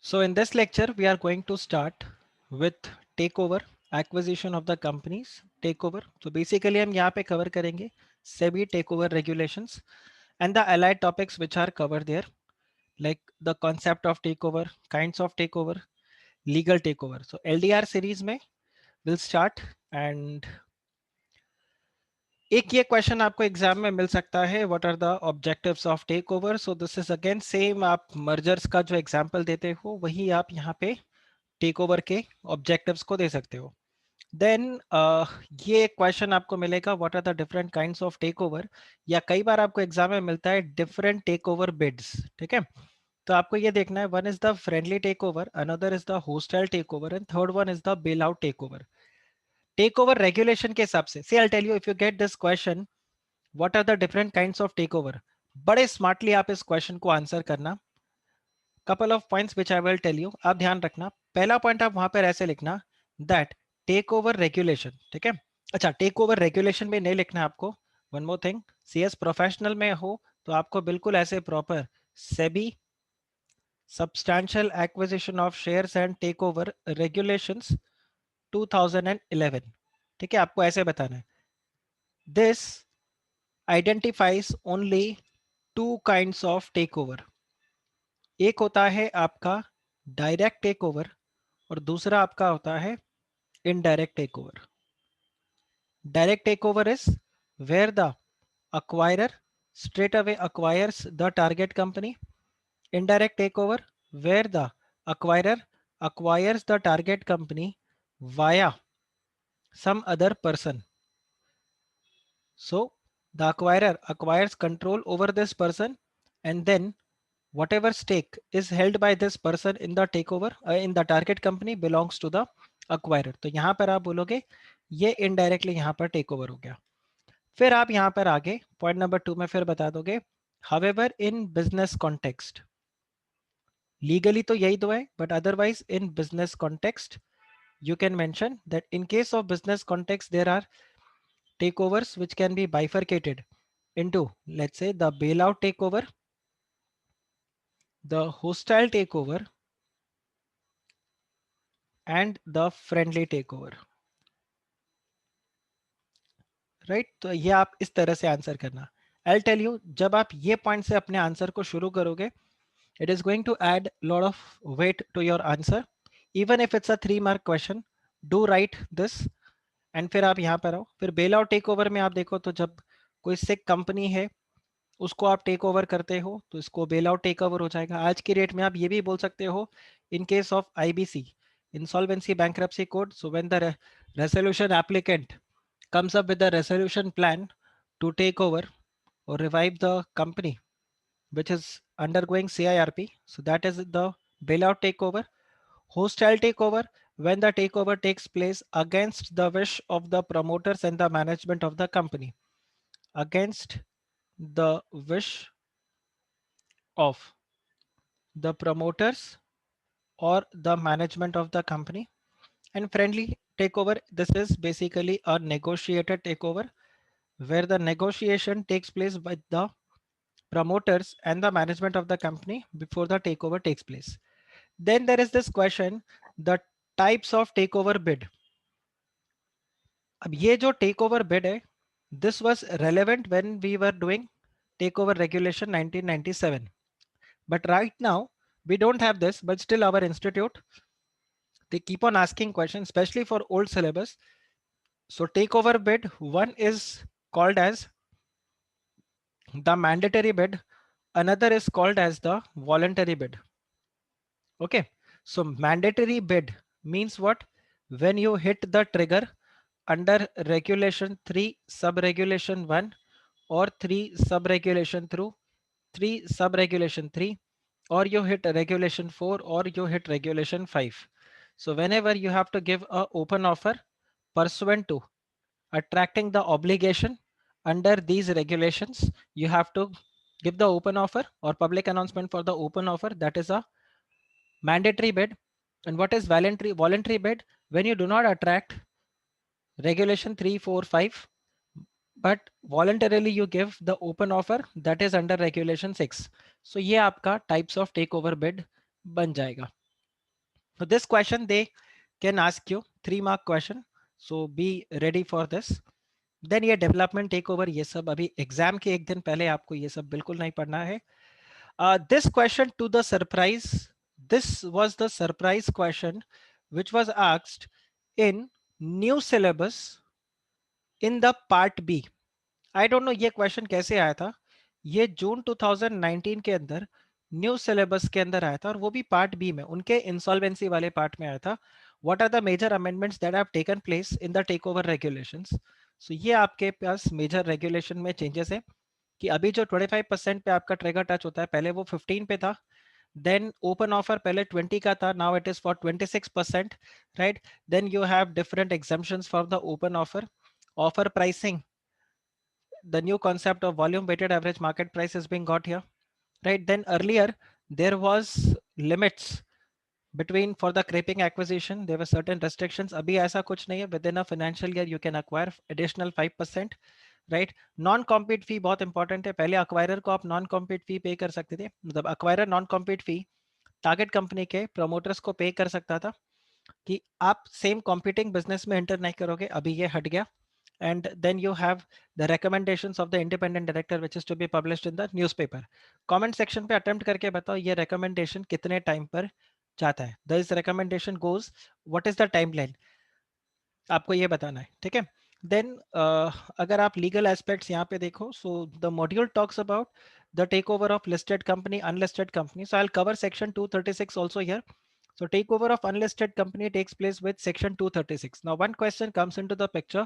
So in this lecture, we are going to start with takeover, acquisition of the companies, takeover. So basically हम यहाँ पे cover करेंगे SEBI takeover regulations and the allied topics which are covered there, like the concept of takeover, kinds of takeover, legal takeover. So LDR series में we'll start and एक ये question आपको exam में मिल सकता है, what are the objectives of takeover. So this is again same, आप mergers का जो एग्जाम्पल देते हो वही आप यहाँ पे टेक ओवर के ऑब्जेक्टिव्स को दे सकते हो. देन ये क्वेश्चन आपको मिलेगा, what are the different kinds of takeover, या कई बार आपको एग्जाम में मिलता है डिफरेंट टेक ओवर बिड्स. ठीक है, तो आपको ये देखना है, one is the friendly takeover, another is the hostile takeover and third one is the bail out takeover. Takeover regulation के हिसाब से, see I tell you, if you get this question what are the different kinds of takeover, बड़े smartly आप इस क्वेश्चन को answer करना. Couple of points which I will tell you, आप ध्यान रखना. पहला पॉइंट आप वहां पर ऐसे लिखना, दैट टेक ओवर रेगुलेशन. ठीक है, अच्छा टेक ओवर रेगुलेशन में नहीं लिखना है आपको. One more thing, CS professional में हो तो आपको बिल्कुल ऐसे proper SEBI substantial acquisition of shares and takeover regulations 2011. ठीक है, आपको ऐसे बताना है. This identifies only two kinds of takeover. एक होता है आपका डायरेक्ट टेक ओवर और दूसरा आपका होता है indirect takeover. Direct takeover is where the acquirer straight away acquires the target company. Indirect takeover where the acquirer acquires the target company via some other person. So the acquirer acquires control over this person, and then whatever stake is held by this person in the takeover in the target company belongs to the acquirer. तो यहां पर आप बोलोगे ये indirectly यहां पर take over हो गया. फिर आप यहां पर आगे पॉइंट नंबर 2 में फिर बता दोगे, however in business context, legally तो यही दो है, but otherwise in business context you can mention that in case of business context there are takeovers which can be bifurcated into, let's say, the bailout takeover, the hostile takeover and the friendly takeover. Right, तो ये आप इस तरह से answer करना. आई tell you, जब आप ये पॉइंट से अपने आंसर को शुरू करोगे, it is going to add lot of weight to your answer. Even if it's a 3 mark question, do write this. and फिर आप यहाँ पर आओ, फिर बेल आउट टेक ओवर में आप देखो तो जब कोई सिक कंपनी है उसको आप टेक ओवर करते हो तो इसको बेल आउट टेक ओवर हो जाएगा. आज की डेट में आप ये भी बोल सकते हो, in case of IBC, insolvency bankruptcy code, so when the resolution applicant comes up with a resolution plan to take over or revive the company which is undergoing CIRP. So that is the bailout takeover. Hostile takeover, when the takeover takes place against the wish of the promoters and the management of the company. Against the wish of the promoters or the management of the company. And friendly takeover, this is basically a negotiated takeover where the negotiation takes place with the promoters and the management of the company before the takeover takes place. Then there is this question, the types of takeover bid. अब ये जो takeover bid है, this was relevant when we were doing takeover regulation 1997. But right now we don't have this, but still our institute, they keep on asking questions, especially for old syllabus. So takeover bid, one is called as the mandatory bid, another is called as the voluntary bid. Okay, so mandatory bid means what? When you hit the trigger under regulation 3 sub-regulation 1 or 3 sub-regulation through 3 sub-regulation 3, or you hit regulation 4 or you hit regulation 5. So whenever you have to give a open offer pursuant to attracting the obligation under these regulations, you have to give the open offer or public announcement for the open offer, that is a mandatory bid. And what is voluntary bid? When you do not attract regulation 3 4 5, but voluntarily you give the open offer, that is under regulation 6. So ये आपका types of takeover bid बन जाएगा. So this question they can ask you 3 mark question. So be ready for this. Then ये development take over ये सब अभी exam के एक दिन पहले आपको ये सब बिल्कुल नहीं पढ़ना है. This question to the surprise, this was the surprise question which was asked in new syllabus in the part B. I don't know ये क्वेश्चन कैसे आया था. ये जून 2019 के अंदर न्यू सिलेबस के अंदर आया था और वो भी पार्ट बी में उनके इंसॉल्वेंसी वाले पार्ट में आया था. What are the major amendments that have taken place in the takeover regulations. So ये आपके पास मेजर रेगुलेशन में चेंजेस है कि अभी जो 25% पे आपका ट्रिगर टच होता है पहले वो 15 पे था. देन ओपन ऑफर पहले 20 का था, now it is for 26%, right. Then you have different exemptions for the open offer. Offer pricing, the new concept of volume weighted average market price is being got here, right? Then earlier there was limits between for the craping acquisition, there were certain restrictions. Abhi aisa kuch nahi hai. Within a financial year you can acquire additional 5%, right? Non compete fee बहुत important है. पहले acquirer को आप non compete fee pay कर सकते थे. मतलब acquirer non compete fee target company के promoters को pay कर सकता था कि आप सेम कॉम्पिटिंग बिजनेस में एंटर नहीं करोगे. अभी ये हट गया. And then you have the recommendations of the independent director which is to be published in the newspaper. Comment section पे attempt करके बताओ ये recommendation कितने टाइम पर जाता है. This recommendation goes, what is the timeline, आपको ये बताना है. ठीक है. देन अगर आप लीगल एस्पेक्ट्स यहाँ पे देखो, so the module talks about the takeover of listed company, unlisted company. So I will cover section 236 also here. So takeover of unlisted company takes place with section 236. Now one question comes into the picture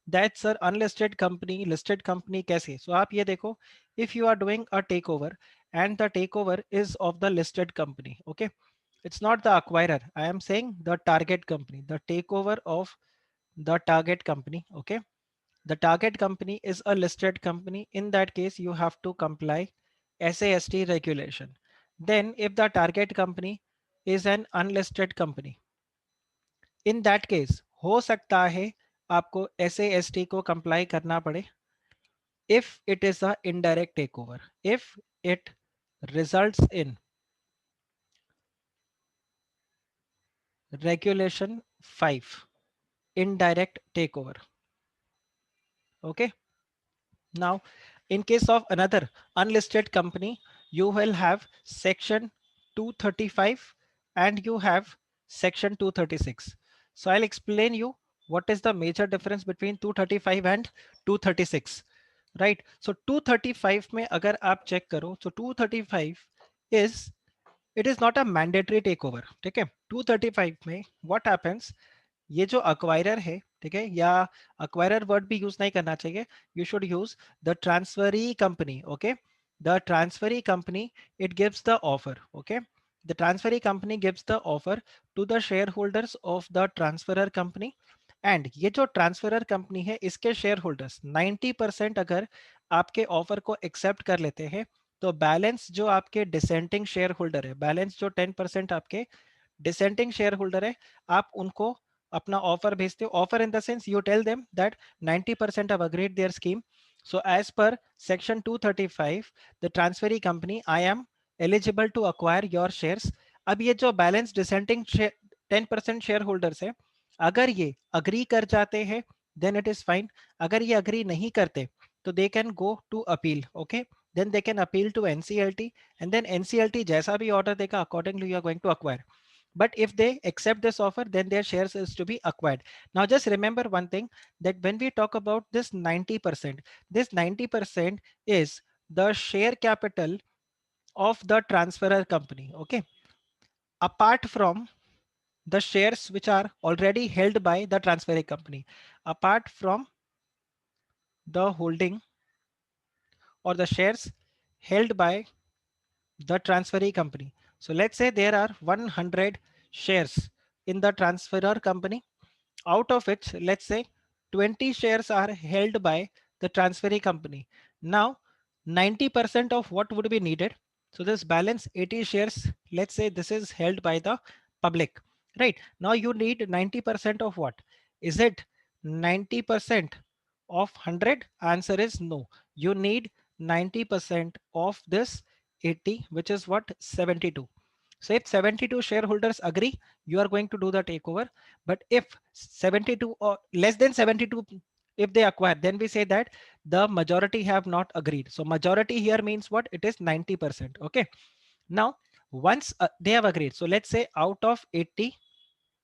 that sir unlisted company, listed company कैसे? So आप ये देखो, if you are doing a takeover and the takeover is of the listed company, okay? It's not the acquirer. I am saying the target company, the takeover of the target company, okay? The target company is a listed company. In that case, you have to comply SAST regulation. Then if the target company is an unlisted company, in that case हो सकता है आपको SAST को comply करना पड़े if it is a indirect takeover, if it results in regulation 5, indirect takeover. Okay. Now, in case of another unlisted company, you will have section 235 and you have section 236. So I'll explain you what is the major difference between 235 and 236. Right. So 235 में अगर आप check करो, so 235 is, it is not a mandatory takeover. ठीक है. 235 में what happens, ये जो acquirer है, ठीक है, या अक्वायरर वर्ड भी यूज नहीं करना चाहिए. You should use the transferee company. Okay, the transferee company it gives the offer. Okay, the transferee company gives the offer to the shareholders of the transferor company. And ये जो transferor company है इसके share holders 90% अगर आपके offer को accept कर लेते हैं तो बैलेंस जो आपके डिसेंटिंग शेयर होल्डर है, बैलेंस जो 10% आपके डिसेंटिंग शेयर होल्डर है, आप उनको अपना ऑफर भेजते हो. Offer in the sense you tell them that 90% have agreed their scheme. So as per section 235, the transferee company, I am eligible to acquire your shares. अब ये जो बैलेंस डिसेंटिंग 10% शेयर होल्डर्स है, अगर ये agree कर जाते हैं then it is fine. अगर ये अग्री नहीं करते तो they can go to appeal. Okay, then they can appeal to NCLT and then NCLT जैसा भी ऑर्डर देगा accordingly you are going to acquire. But if they accept this offer, then their shares is to be acquired. Now just remember one thing, that when we talk about this 90%, this 90% is the share capital of the transferor company. Okay, apart from the shares which are already held by the transferring company, apart from the holding or the shares held by the transferee company. So let's say there are 100 shares in the transferor company, out of which let's say 20 shares are held by the transferee company. Now 90% of what would be needed, so this balance 80 shares, let's say this is held by the public, right? Now you need 90% of what? Is it 90% of 100? Answer is no. You need 90% of this 80, which is what? 72. So if 72 shareholders agree, you are going to do the takeover. But if 72 or less than 72, if they acquire, then we say that the majority have not agreed. So majority here means what? It is 90%. Okay. Now, once they have agreed, so let's say out of 80,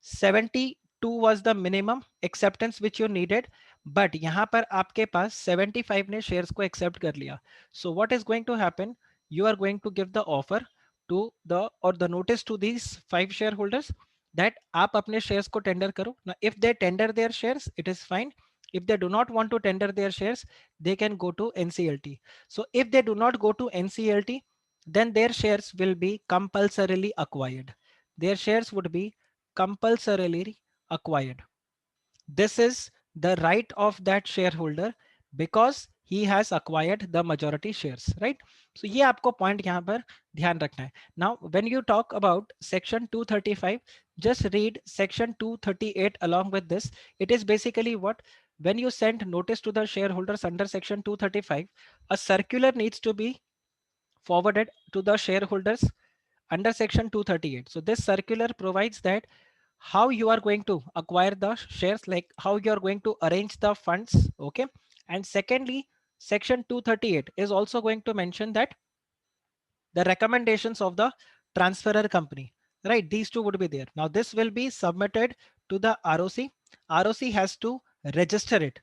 72 was the minimum acceptance which you needed, but यहाँ पर आपके पास 75 ने shares को accept कर लिया. So what is going to happen? You are going to give the offer to the or the notice to these 5 shareholders that आप अपने shares को tender करो. Now if they tender their shares, it is fine. If they do not want to tender their shares, they can go to NCLT. So if they do not go to NCLT, then their shares will be compulsorily acquired. Their shares would be compulsorily acquired. This is the right of that shareholder because he has acquired the majority shares, right? So ये आपको point यहाँ पर ध्यान रखना है. Now, when you talk about section 235, just read section 238 along with this. It is basically what? When you send notice to the shareholders under section 235, a circular needs to be forwarded to the shareholders under section 238. So this circular provides that how you are going to acquire the shares, like how you are going to arrange the funds. Okay. And secondly, section 238 is also going to mention that the recommendations of the transferor company, right? These two would be there. Now this will be submitted to the ROC. ROC has to register it.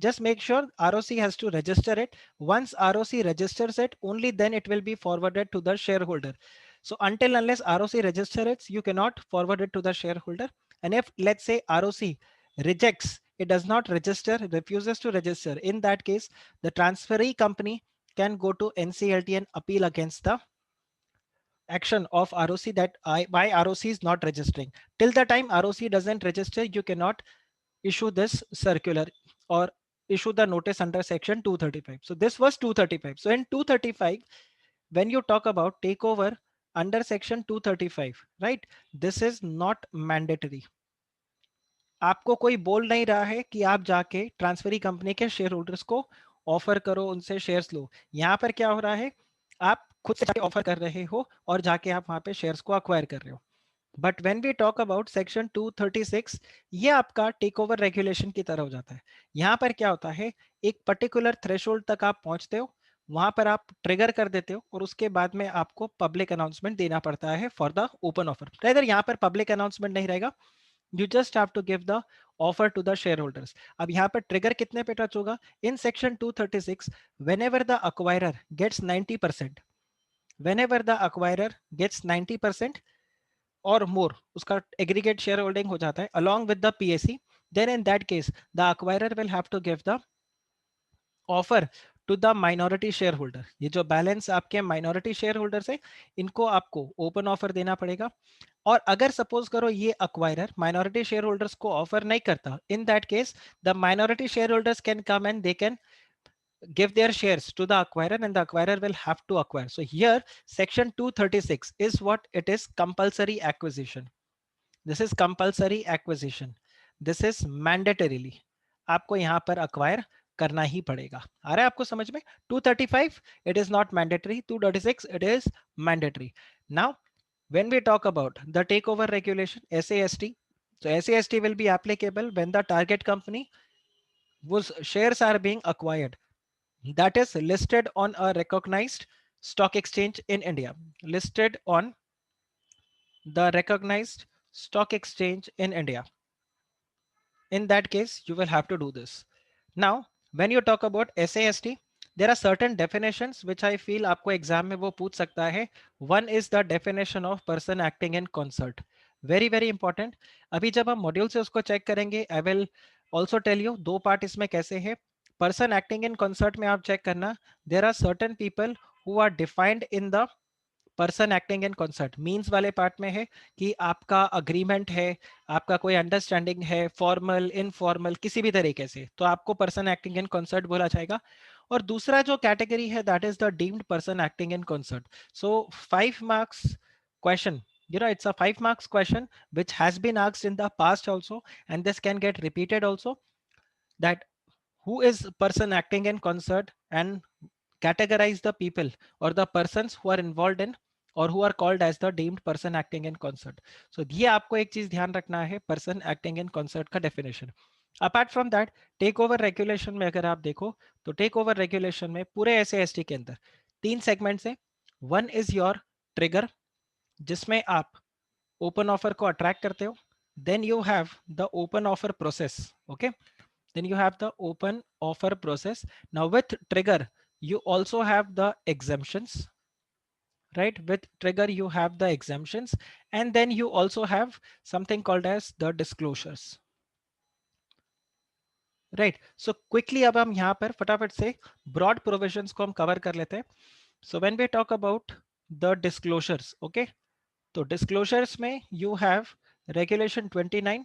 Just make sure ROC has to register it. Once ROC registers it, only then it will be forwarded to the shareholder. So until unless ROC registers it, you cannot forward it to the shareholder. And if let's say ROC rejects, it does not register, refuses to register, in that case, the transferee company can go to NCLT and appeal against the action of ROC that why ROC is not registering. Till the time ROC doesn't register, you cannot issue this circular or issue the notice under section 235. So this was 235. So in 235, when you talk about takeover under section 235, right? This is not mandatory. आपको कोई बोल नहीं रहा है कि आप जाके transferee company के शेयर होल्डर्स को ऑफर करो, उनसे शेयर्स लो. यहाँ पर क्या हो रहा है? आप खुद से जाके ऑफर कर रहे हो और जाके आप वहां पे शेयर्स को अक्वायर कर रहे हो. But when we talk about section 236, ये आपका टेक ओवर रेगुलेशन की तरह हो जाता है. यहाँ पर क्या होता है? एक पर्टिकुलर थ्रेशोल्ड तक आप पहुंचते हो, वहां पर आप ट्रिगर कर देते हो और उसके बाद में आपको पब्लिक अनाउंसमेंट देना पड़ता है फॉर द ओपन ऑफर. इधर यहाँ पर पब्लिक अनाउंसमेंट नहीं रहेगा. You just have to give the offer to the shareholders. अब यहाँ पर ट्रिगर कितने पे टच होगा? In section 236, whenever the acquirer gets 90%, whenever the acquirer gets 90% or more, उसका aggregate shareholding हो जाता है along with the PAC, then in that case the acquirer will have to give the offer to the minority shareholder. ये जो balance आपके minority shareholders है, इनको आपको open offer देना पड़ेगा. और अगर सपोज करो ये अक्वायरर माइनॉरिटी शेयर होल्डर्स को ऑफर नहीं करता, इन that case the minority share holders can come and they can give their shares to the acquirer and the acquirer will have to acquire. So here section 236 is what it is: compulsory acquisition. This is compulsory acquisition. This is mandatorily आपको यहाँ पर acquire करना ही पड़ेगा. आ रहा है आपको समझ में? 235 it is not mandatory, 236 it is mandatory. Now when we talk about the takeover regulation, SAST, so SAST will be applicable when the target company whose shares are being acquired, that is listed on a recognized stock exchange in India, listed on the recognized stock exchange in India. In that case, you will have to do this. Now, when you talk about SAST, there are certain definitions which I feel आपको exam में वो पूछ सकता है. One is the definition of person acting in concert. Very very important. अभी जब हम module से उसको चेक करेंगे, I will also tell you दो पार्ट इसमें कैसे है. Person acting in concert में आप चेक करना. There are certain people who are defined in the person acting in concert. Means वाले पार्ट में है कि आपका अग्रीमेंट है, आपका कोई अंडरस्टैंडिंग है, फॉर्मल इनफॉर्मल किसी भी तरीके से, तो आपको पर्सन एक्टिंग इन कंसर्ट बोला जाएगा. और दूसरा जो कैटेगरी है that is the deemed person acting in concert. So 5 marks question, you know, it's a 5 marks question which has been asked in the past also, and this can get repeated also, that who is person acting in concert and categorize the people or the persons who are involved in और who are called as the deemed person acting in concert. So ये आपको एक चीज ध्यान रखना है person acting in concert का definition. Apart from that, takeover regulation में अगर आप देखो तो टेक ओवर रेगुलेशन में पूरे एस टी के अंदर तीन सेगमेंट्स है. वन इज योर ट्रिगर, जिसमें आप ओपन ऑफर को अट्रैक्ट करते हो. Then you have the open offer process. Okay, then you have the open offer process. Now with trigger you also have the exemptions, right? With trigger you have the exemptions, and then you also have something called as the disclosures, right? So quickly अब हम यहाँ पर फटाफट से broad provisions को हम cover कर लेते हैं. So when we talk about the disclosures, okay, तो disclosures में you have regulation 29,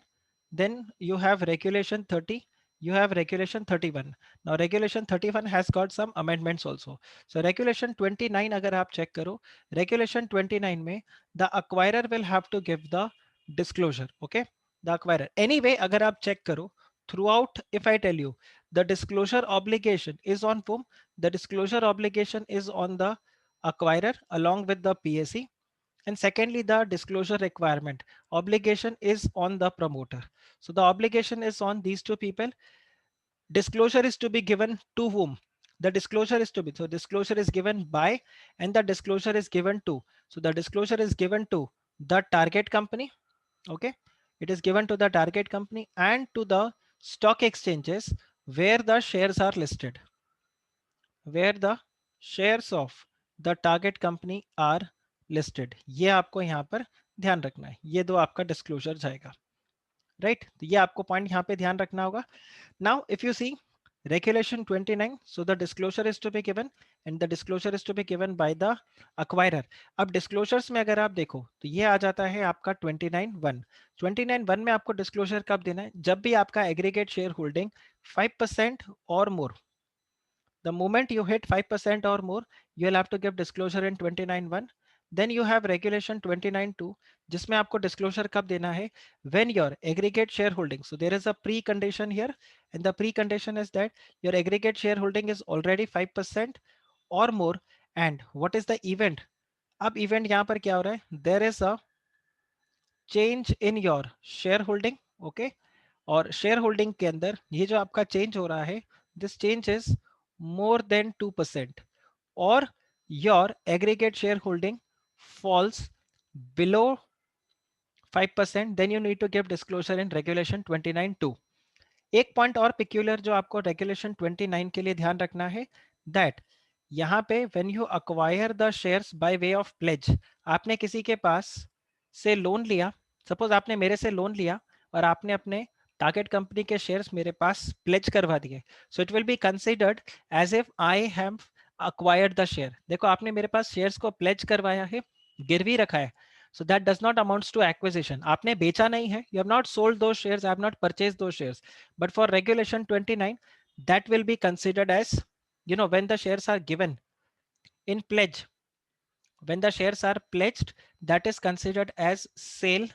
then you have regulation 30, you have regulation 31. Now regulation 31 has got some amendments also. So regulation 29 अगर आप check करो, regulation 29 में the acquirer will have to give the disclosure. Okay, the acquirer anyway अगर आप check करो throughout, if I tell you the disclosure obligation is on whom, the disclosure obligation is on the acquirer along with the PSE. And secondly, the disclosure requirement obligation is on the promoter. So the obligation is on these two people. Disclosure is to be given to whom? The disclosure is to be, so disclosure is given by, and the disclosure is given to. So the disclosure is given to the target company. Okay. It is given to the target company and to the stock exchanges where the shares are listed, where the shares of the target company are listed. ये आपको यहाँ पर ध्यान रखना है. ये दो आपका डिस्क्लोजर जाएगा, राइट? तो ये आपको पॉइंट यहाँ पे ध्यान रखना होगा. Now if you see regulation 29, so the disclosure is to be given and the disclosure is to be given by the acquirer. अब disclosures में अगर आप देखो तो ये आ जाता है आपका 29(1). 29(1) में आपको disclosure कब देना है? जब भी आपका aggregate share holding 5% or more. The moment you hit 5% or more, you will have to give disclosure in 29(1). Then you have regulation 29(2), जिसमें आपको disclosure कब देना है? When your aggregate shareholding. So there is a precondition here, and the precondition is that your aggregate shareholding is already 5% or more. And what is the event? अब event यहाँ पर क्या हो रहा है? There is a change in your shareholding, okay? और shareholding के अंदर ये जो आपका चेंज हो रहा है, this change is more than 2%, और your aggregate shareholding falls below 5%, then you need to give disclosure in regulation 29(2). एक पॉइंट और पिक्यूलर जो आपको रेगुलेशन 29 के लिए ध्यान रखना है, दैट यहाँ पे when you acquire the shares by way of pledge, आपने किसी के पास से लोन लिया, सपोज आपने मेरे से लोन लिया और आपने अपने टारगेट कंपनी के शेयर्स मेरे पास प्लेज करवा दिए, so it will be considered as if I have acquired the share. देखो आपने मेरे पास शेयर्स को प्लेज करवाया है, गिरवी रखा है, so that does not amounts to acquisition. आपने बेचा नहीं है, you have not sold those shares, I have not purchased those shares. But for regulation 29, that will be considered as, you know, when the shares are given in pledge, when the shares are pledged, that is considered as sale.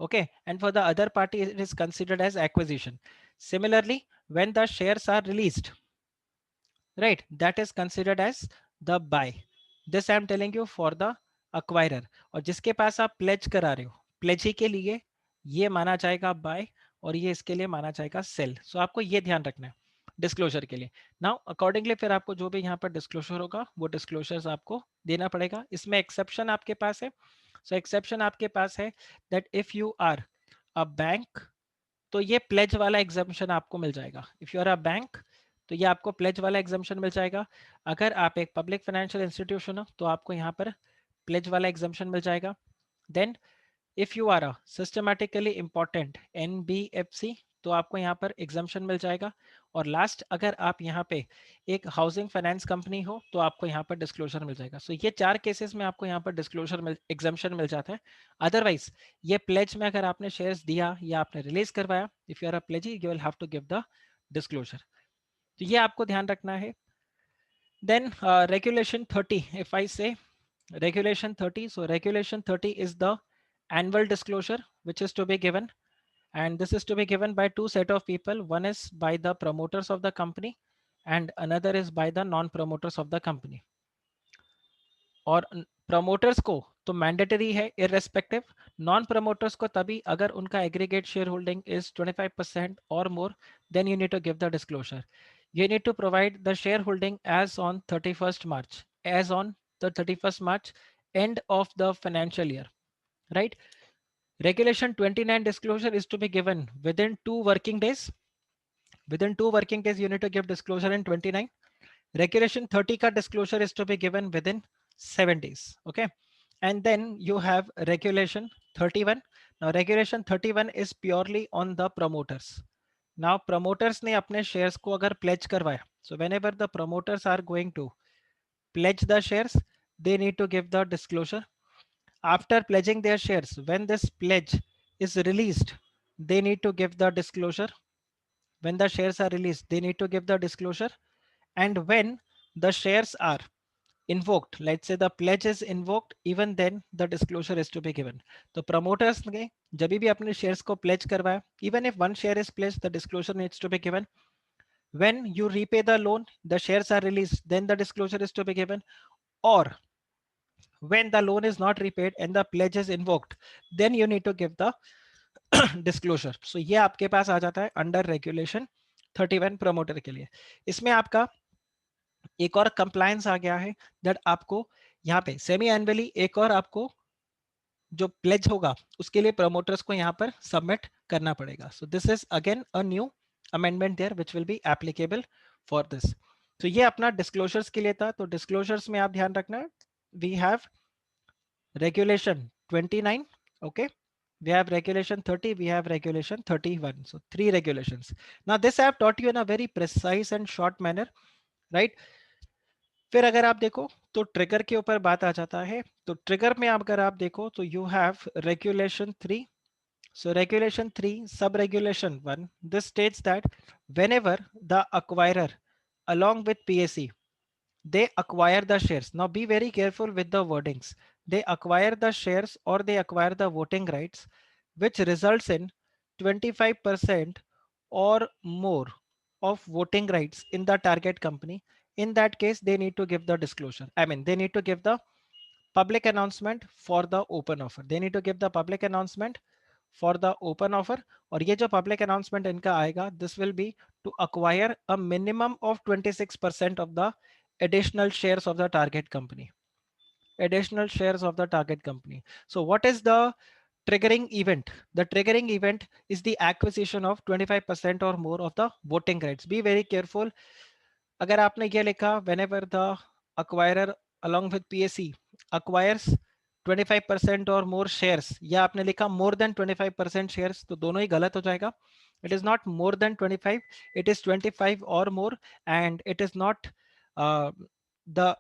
Okay, and for the other party it is considered as acquisition. Similarly, when the shares are released, right, that is considered as the buy. This I am telling you for the acquirer. और जिसके पास आप pledge करा रहे हो, pledge ही के लिए ये माना जाएगा buy और ये इसके लिए माना जाएगा sell. So आपको ये ध्यान रखना है डिस्क्लोजर के लिए. नाउ अकॉर्डिंगली फिर आपको जो भी यहाँ पर डिस्क्लोजर होगा वो डिस्क्लोजर्स आपको देना पड़ेगा. इसमें एक्सेप्शन आपके पास है. सो एक्सेप्शन आपके पास है that if you are a bank, तो ये प्लेज वाला एग्जाम्पशन आपको मिल जाएगा. If you are a bank तो ये आपको प्लेज वाला एग्जाम्पशन मिल जाएगा. अगर आप एक पब्लिक फाइनेंशियल इंस्टीट्यूशन हो तो आपको यहाँ पर प्लेज वाला एग्जाम्पशन मिल जाएगा. Then if you are a systemically important NBFC तो आपको यहाँ पर एग्जाम्पशन मिल जाएगा. और लास्ट, अगर आप यहाँ पे एक हाउसिंग फाइनेंस कंपनी हो तो आपको यहाँ पर डिस्क्लोजर मिल जाएगा. सो ये चार केसेस में आपको यहाँ पर डिस्क्लोजर एग्जाम्पशन मिल जाता है. अदरवाइज ये प्लेज में अगर आपने शेयर्स दिया या आपने रिलीज करवाया, if you are a pledgee you will have to give the disclosure. तो ये आपको ध्यान रखना है. देन रेगुलेशन 30, इफ आई से regulation 30, so regulation 30 is the annual disclosure which is to be given, and this is to be given by two set of people. One is by the promoters of the company and another is by the non promoters of the company. और promoters को तो mandatory है irrespective. Non promoters को तभी अगर उनका aggregate share holding is 25% और more, then you need to give the disclosure. You need to provide the shareholding as on 31st March, as on the 31st March, end of the financial year, right? Regulation 29 disclosure is to be given within 2 working days. Within 2 working days, you need to give disclosure in 29. Regulation 30 ka disclosure is to be given within 7 days. Okay. And then you have regulation 31. Now regulation 31 is purely on the promoters. Now promoters ने अपने shares को अगर pledge करवाया, so whenever the promoters are going to pledge the shares, they need to give the disclosure. After pledging their shares, when this pledge is released, they need to give the disclosure. When the shares are released, they need to give the disclosure. And when the shares are invoked, let's say the pledge is invoked, even then the disclosure is to be given. The promoters ने जब भी अपने shares को pledge करवाया, even if one share is pledged, the disclosure needs to be given. When you repay the loan, the shares are released, then the disclosure is to be given. Or when the loan is not repaid and the pledge is invoked, then you need to give the disclosure. So ये आपके पास आ जाता है under regulation 31 promoter के लिए. इसमें आपका एक और compliance आ गया है that आपको यहाँ पे semi annually एक और आपको जो pledge होगा उसके लिए promoters को यहाँ पर submit करना पड़ेगा. So this is again a new amendment there which will be applicable for this. तो ये अपना disclosures के लिए था. तो disclosures में आप ध्यान रखना, we have regulation 29. Okay, we have regulation 30, we have regulation 31. So 3 regulations. Now this I have taught you in a very precise and short manner, right? फिर अगर आप देखो तो ट्रिगर के ऊपर बात आ जाता है. तो ट्रिगर में अगर आप देखो तो you have regulation 3. So regulation 3 sub regulation 1, this states that whenever the acquirer along with PAC they acquire the shares. Now be very careful with the wordings. They acquire the shares or they acquire the voting rights, which results in 25% or more of voting rights in the target company. In that case, they need to give the disclosure. I mean, they need to give the public announcement for the open offer. They need to give the public announcement for the open offer. और ये जो public announcement इनका आएगा, this will be to acquire a minimum of 26% of the additional shares of the target company. Additional shares of the target company. So what is the triggering event? The triggering event is the acquisition of 25% or more of the voting rights. Be very careful. अगर आपने ये लिखा whenever the acquirer along with PAC acquires 25% or more shares, या आपने लिखा more than 25% shares, तो दोनों ही गलत हो जाएगा. It is not more than 25, it is 25 or more, and it is not the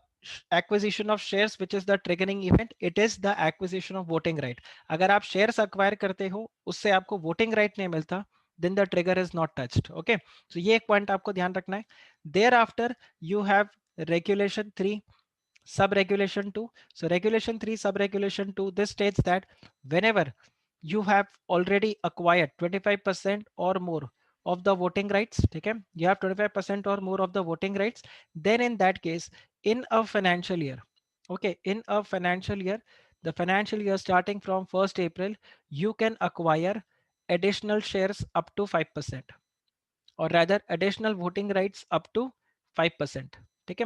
acquisition of shares which is the triggering event, it is the acquisition of voting right. अगर आप shares acquire करते हो उससे आपको voting right नहीं मिलता, then the trigger is not touched. Okay, so ये एक point आपको ध्यान रखना है. Thereafter you have regulation 3 sub-regulation 2. So regulation 3 sub-regulation 2, this states that whenever you have already acquired 25% or more of the voting rights, okay, you have 25% or more of the voting rights, then in that case, in a financial year, okay, in a financial year, the financial year starting from 1st April, you can acquire additional shares up to 5%, or rather additional voting rights up to 5%. Okay,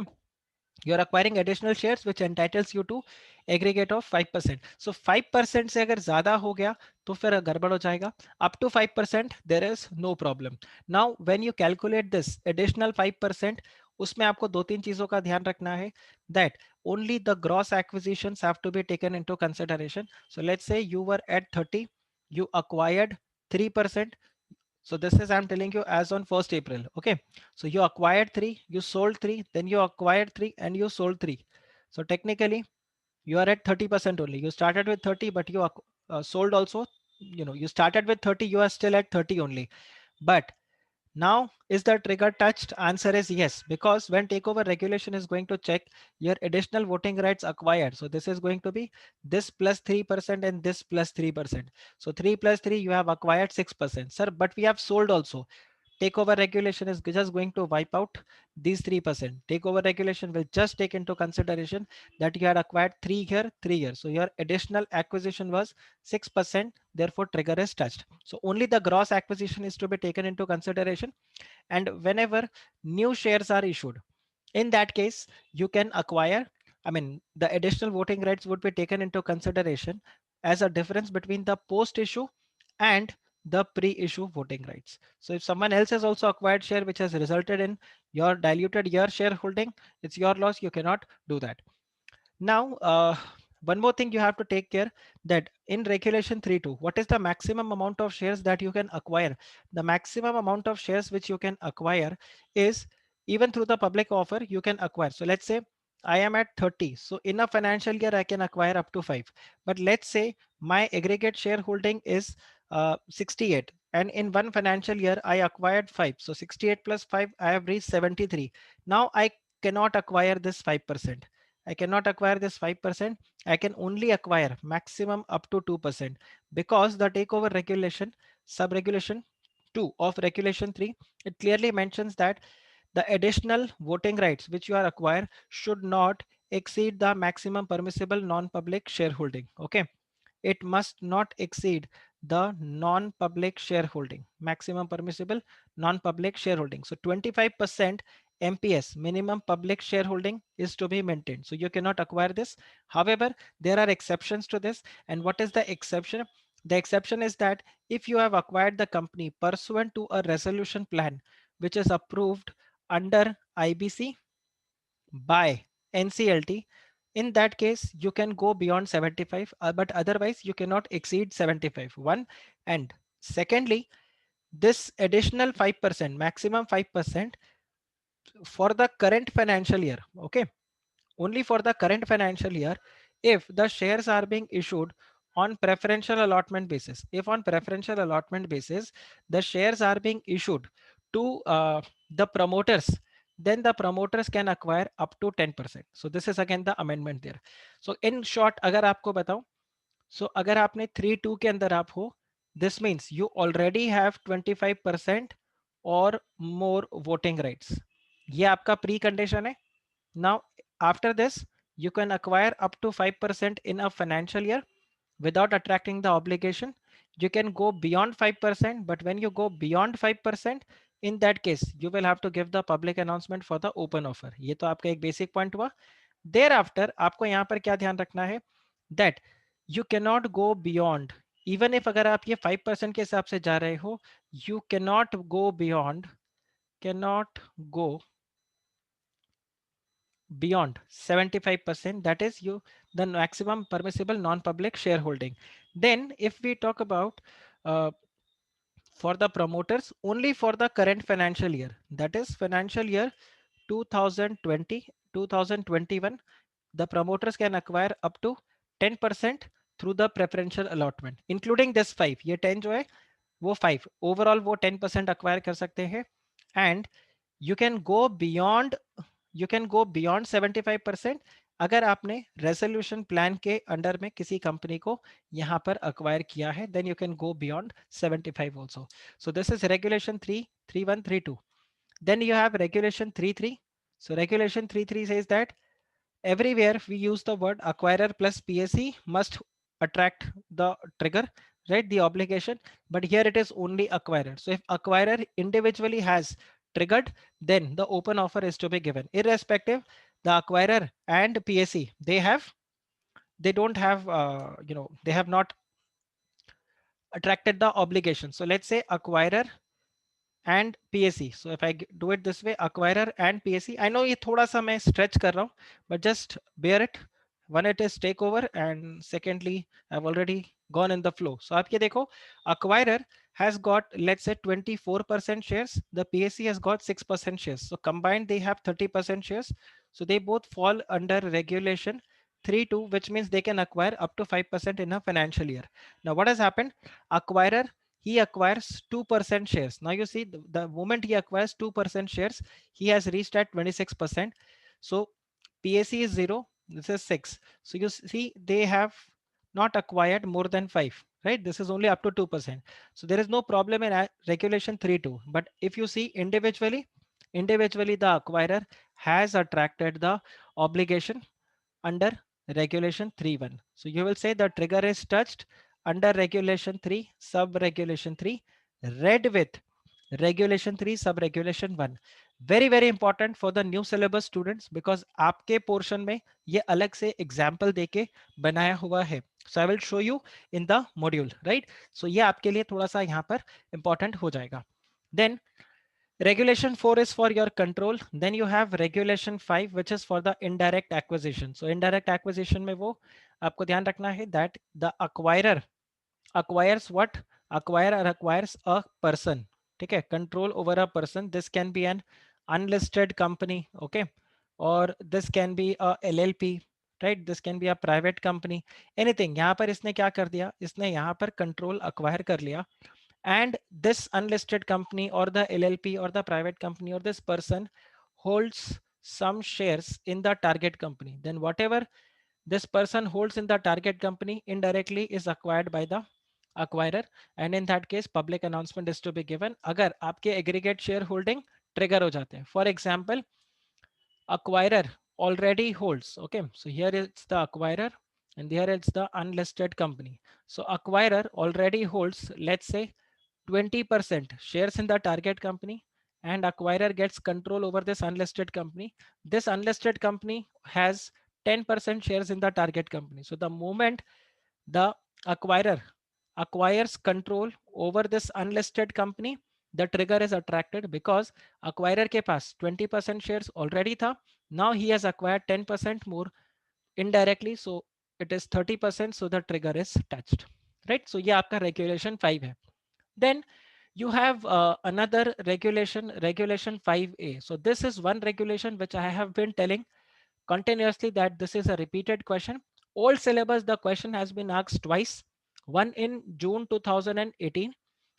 you are acquiring additional shares which entitles you to aggregate of 5%. So 5% से अगर ज्यादा हो गया तो फिर गड़बड़ हो जाएगा. Up to 5% there is no problem. Now when you calculate this additional 5%, उसमें आपको दो तीन चीजों का ध्यान रखना है, that only the gross acquisitions have to be taken into consideration. So let's say you were at 30, you acquired 3%. So this is I'm telling you as on 1st April. Okay. So you acquired 3, you sold 3, then you acquired 3 and you sold 3. So technically you are at 30% only. You started with 30, but you sold also, you started with 30, you are still at 30 only. But now, is the trigger touched? Answer is yes, because when takeover regulation is going to check your additional voting rights acquired. So this is going to be this plus 3% and this plus 3%. So 3 plus 3, you have acquired 6%. Sir, but we have sold also. takeover regulation is just going to wipe out these 3%. Takeover regulation will just take into consideration that you had acquired 3 here, 3 years. So your additional acquisition was 6%. Therefore, trigger is touched. So only the gross acquisition is to be taken into consideration. And whenever new shares are issued, in that case, you can acquire, I mean, the additional voting rights would be taken into consideration as a difference between the post issue and the pre-issue voting rights. So if someone else has also acquired share which has resulted in your diluted your shareholding, it's your loss. You cannot do that. Now, one more thing you have to take care that in regulation 3.2, what is the maximum amount of shares that you can acquire? The maximum amount of shares which you can acquire is even through the public offer you can acquire. So let's say I am at 30. So in a financial year, I can acquire up to 5. But let's say my aggregate shareholding is 68. And in one financial year, I acquired 5. So 68 plus 5, I have reached 73. Now I cannot acquire this 5%. I cannot acquire this 5%. I can only acquire maximum up to 2% because the takeover regulation, sub-regulation 2 of regulation 3, it clearly mentions that the additional voting rights which you are acquire should not exceed the maximum permissible non-public shareholding. Okay. It must not exceed the non-public shareholding, maximum permissible non-public shareholding. So 25% MPS, minimum public shareholding, is to be maintained. So you cannot acquire this. However, there are exceptions to this. And what is the exception? The exception is that if you have acquired the company pursuant to a resolution plan, which is approved under IBC by NCLT, in that case, you can go beyond 75, but otherwise you cannot exceed 75. One. And secondly, this additional 5%, maximum 5% for the current financial year. Okay. Only for the current financial year, if the shares are being issued on preferential allotment basis. If on preferential allotment basis, the shares are being issued to the promoters, then the promoters can acquire up to 10%. So this is again the amendment there. So in short, अगर आपको बताऊं, so अगर आपने 3.2 के अंदर आप हो, this means you already have 25% or more voting rights. ये आपका प्री कंडीशन है. Now, after this, you can acquire up to 5% in a financial year without attracting the obligation. You can go beyond 5%, but when you go beyond 5%, in that case, you will have to give the public announcement for the open offer. ये तो आपका एक basic point हुआ. Thereafter, आपको यहाँ पर क्या ध्यान रखना है? That you cannot go beyond. Even if अगर आप ये 5% के हिसाब से जा रहे हो, you cannot go beyond 75%, that is you the maximum permissible non-public shareholding. Then if we talk about uh, for the promoters only for the current financial year, that is financial year 2020 2021, the promoters can acquire up to 10% through the preferential allotment including this 5. ये 10 जो है वो 5 overall वो 10% acquire कर सकते हैं. And you can go beyond 75% अगर आपने रेजोल्यूशन प्लान के अंडर में किसी कंपनी को यहां पर अक्वायर किया है, then you can go beyond 75 also. So this is regulation 3.31.3.2. Then you have regulation 3.3. So regulation 3.3 says that everywhere we use the word acquirer plus PSE must attract the trigger, right, the obligation, but here it is only acquirer. So if acquirer individually has triggered, then the open offer is to be given irrespective. The acquirer and PSE, they don't have they have not attracted the obligation. So let's say acquirer and PSE. So if I do it this way, acquirer and PSE, I know ये थोड़ा सा मैं stretch कर रहा हूँ, but just bear it. One, it is takeover, and secondly, I've already gone in the flow. So आप ये देखो, acquirer has got, let's say 24% shares, the PSE has got 6% shares. So combined they have 30% shares. So they both fall under regulation 3.2, which means they can acquire up to 5% in a financial year. Now what has happened? Acquirer, he acquires 2% shares. Now you see the moment he acquires 2% shares, he has reached at 26%. So PAC is 0, this is 6. So you see they have not acquired more than 5. right? This is only up to 2%. So there is no problem in regulation 3 too. But if you see individually the acquirer has attracted the obligation under regulation 3.1. So you will say the trigger is touched under regulation 3, sub regulation 3, read with regulation 3, sub regulation 1. Very important for the new syllabus students, because आपके portion में ये अलग से example देके बनाया हुआ है. So I will show you in the module, right? So ये आपके लिए थोड़ा सा यहाँ पर important हो जाएगा. Then regulation 4 is for your control. Then you have regulation 5, which is for the indirect acquisition. So indirect acquisition में वो आपको ध्यान रखना है that the acquirer acquires what? Acquire or acquires a person. ठीक है, control over a person. This can be an unlisted company, okay, or this can be a LLP, right? This can be a private company. Anything. यहाँ पर इसने क्या कर दिया? इसने यहाँ पर control acquire कर लिया, and this unlisted company or the LLP or the private company or this person holds some shares in the target company. Then whatever this person holds in the target company indirectly is acquired by the acquirer, and in that case public announcement is to be given अगर आपके aggregate shareholding trigger हो जाते हैं. For example, acquirer already holds, okay, so here it's the acquirer and here it's the unlisted company. So acquirer already holds, let's say, 20% shares in the target company, and acquirer gets control over this unlisted company. This unlisted company has 10% shares in the target company. So the moment the acquirer acquires control over this unlisted company, the trigger is attracted because acquirer के पास 20% shares already था. Now he has acquired 10% more indirectly, so it is 30%. So the trigger is touched, right? So ये आपका regulation 5 है. Then you have another regulation, regulation 5A. So this is one regulation which I have been telling continuously that this is a repeated question. Old syllabus, the question has been asked twice, one in June 2018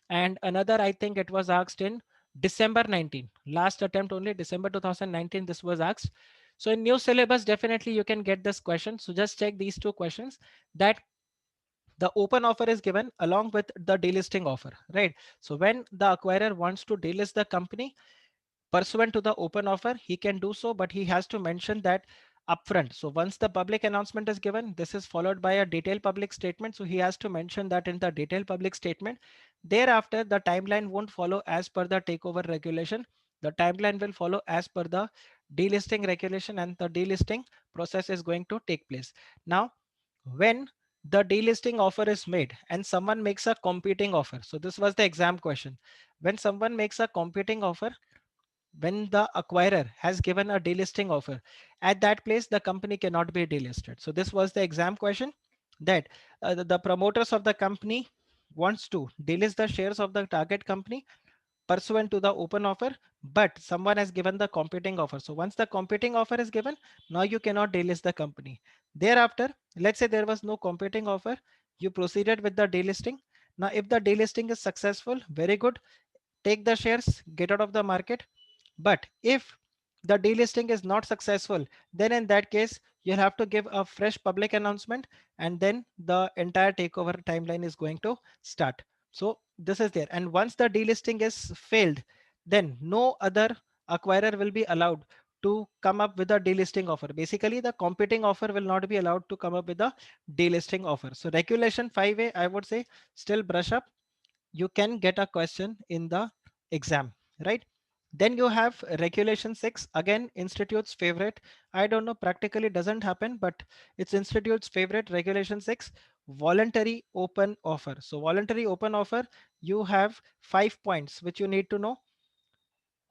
and another, I think it was asked in December 19. Last attempt only, December 2019, this was asked. So in new syllabus, definitely you can get this question. So just check these two questions, that the open offer is given along with the delisting offer, right? So when the acquirer wants to delist the company pursuant to the open offer, he can do so, but he has to mention that upfront. So once the public announcement is given, this is followed by a detailed public statement. So he has to mention that in the detailed public statement. Thereafter, the timeline won't follow as per the takeover regulation. The timeline will follow as per the delisting regulation, and the delisting process is going to take place. Now, when the delisting offer is made and someone makes a competing offer. So this was the exam question. When someone makes a competing offer, when the acquirer has given a delisting offer, at that place the company cannot be delisted. So this was the exam question, that the promoters of the company wants to delist the shares of the target company pursuant to the open offer, but someone has given the competing offer. So once the competing offer is given, now you cannot delist the company. Thereafter, let's say there was no competing offer, you proceeded with the delisting. Now if the delisting is successful, very good, take the shares, get out of the market. But if the delisting is not successful, then in that case, you'll have to give a fresh public announcement, and then the entire takeover timeline is going to start. So this is there. And once the delisting is failed, then no other acquirer will be allowed to come up with a delisting offer. Basically, the competing offer will not be allowed to come up with a delisting offer. So regulation 5A, I would say, still brush up. You can get a question in the exam, right? Then you have regulation 6, again institute's favorite. I don't know, practically doesn't happen, but it's institute's favorite. Regulation 6, voluntary open offer. So voluntary open offer, you have 5 points which you need to know.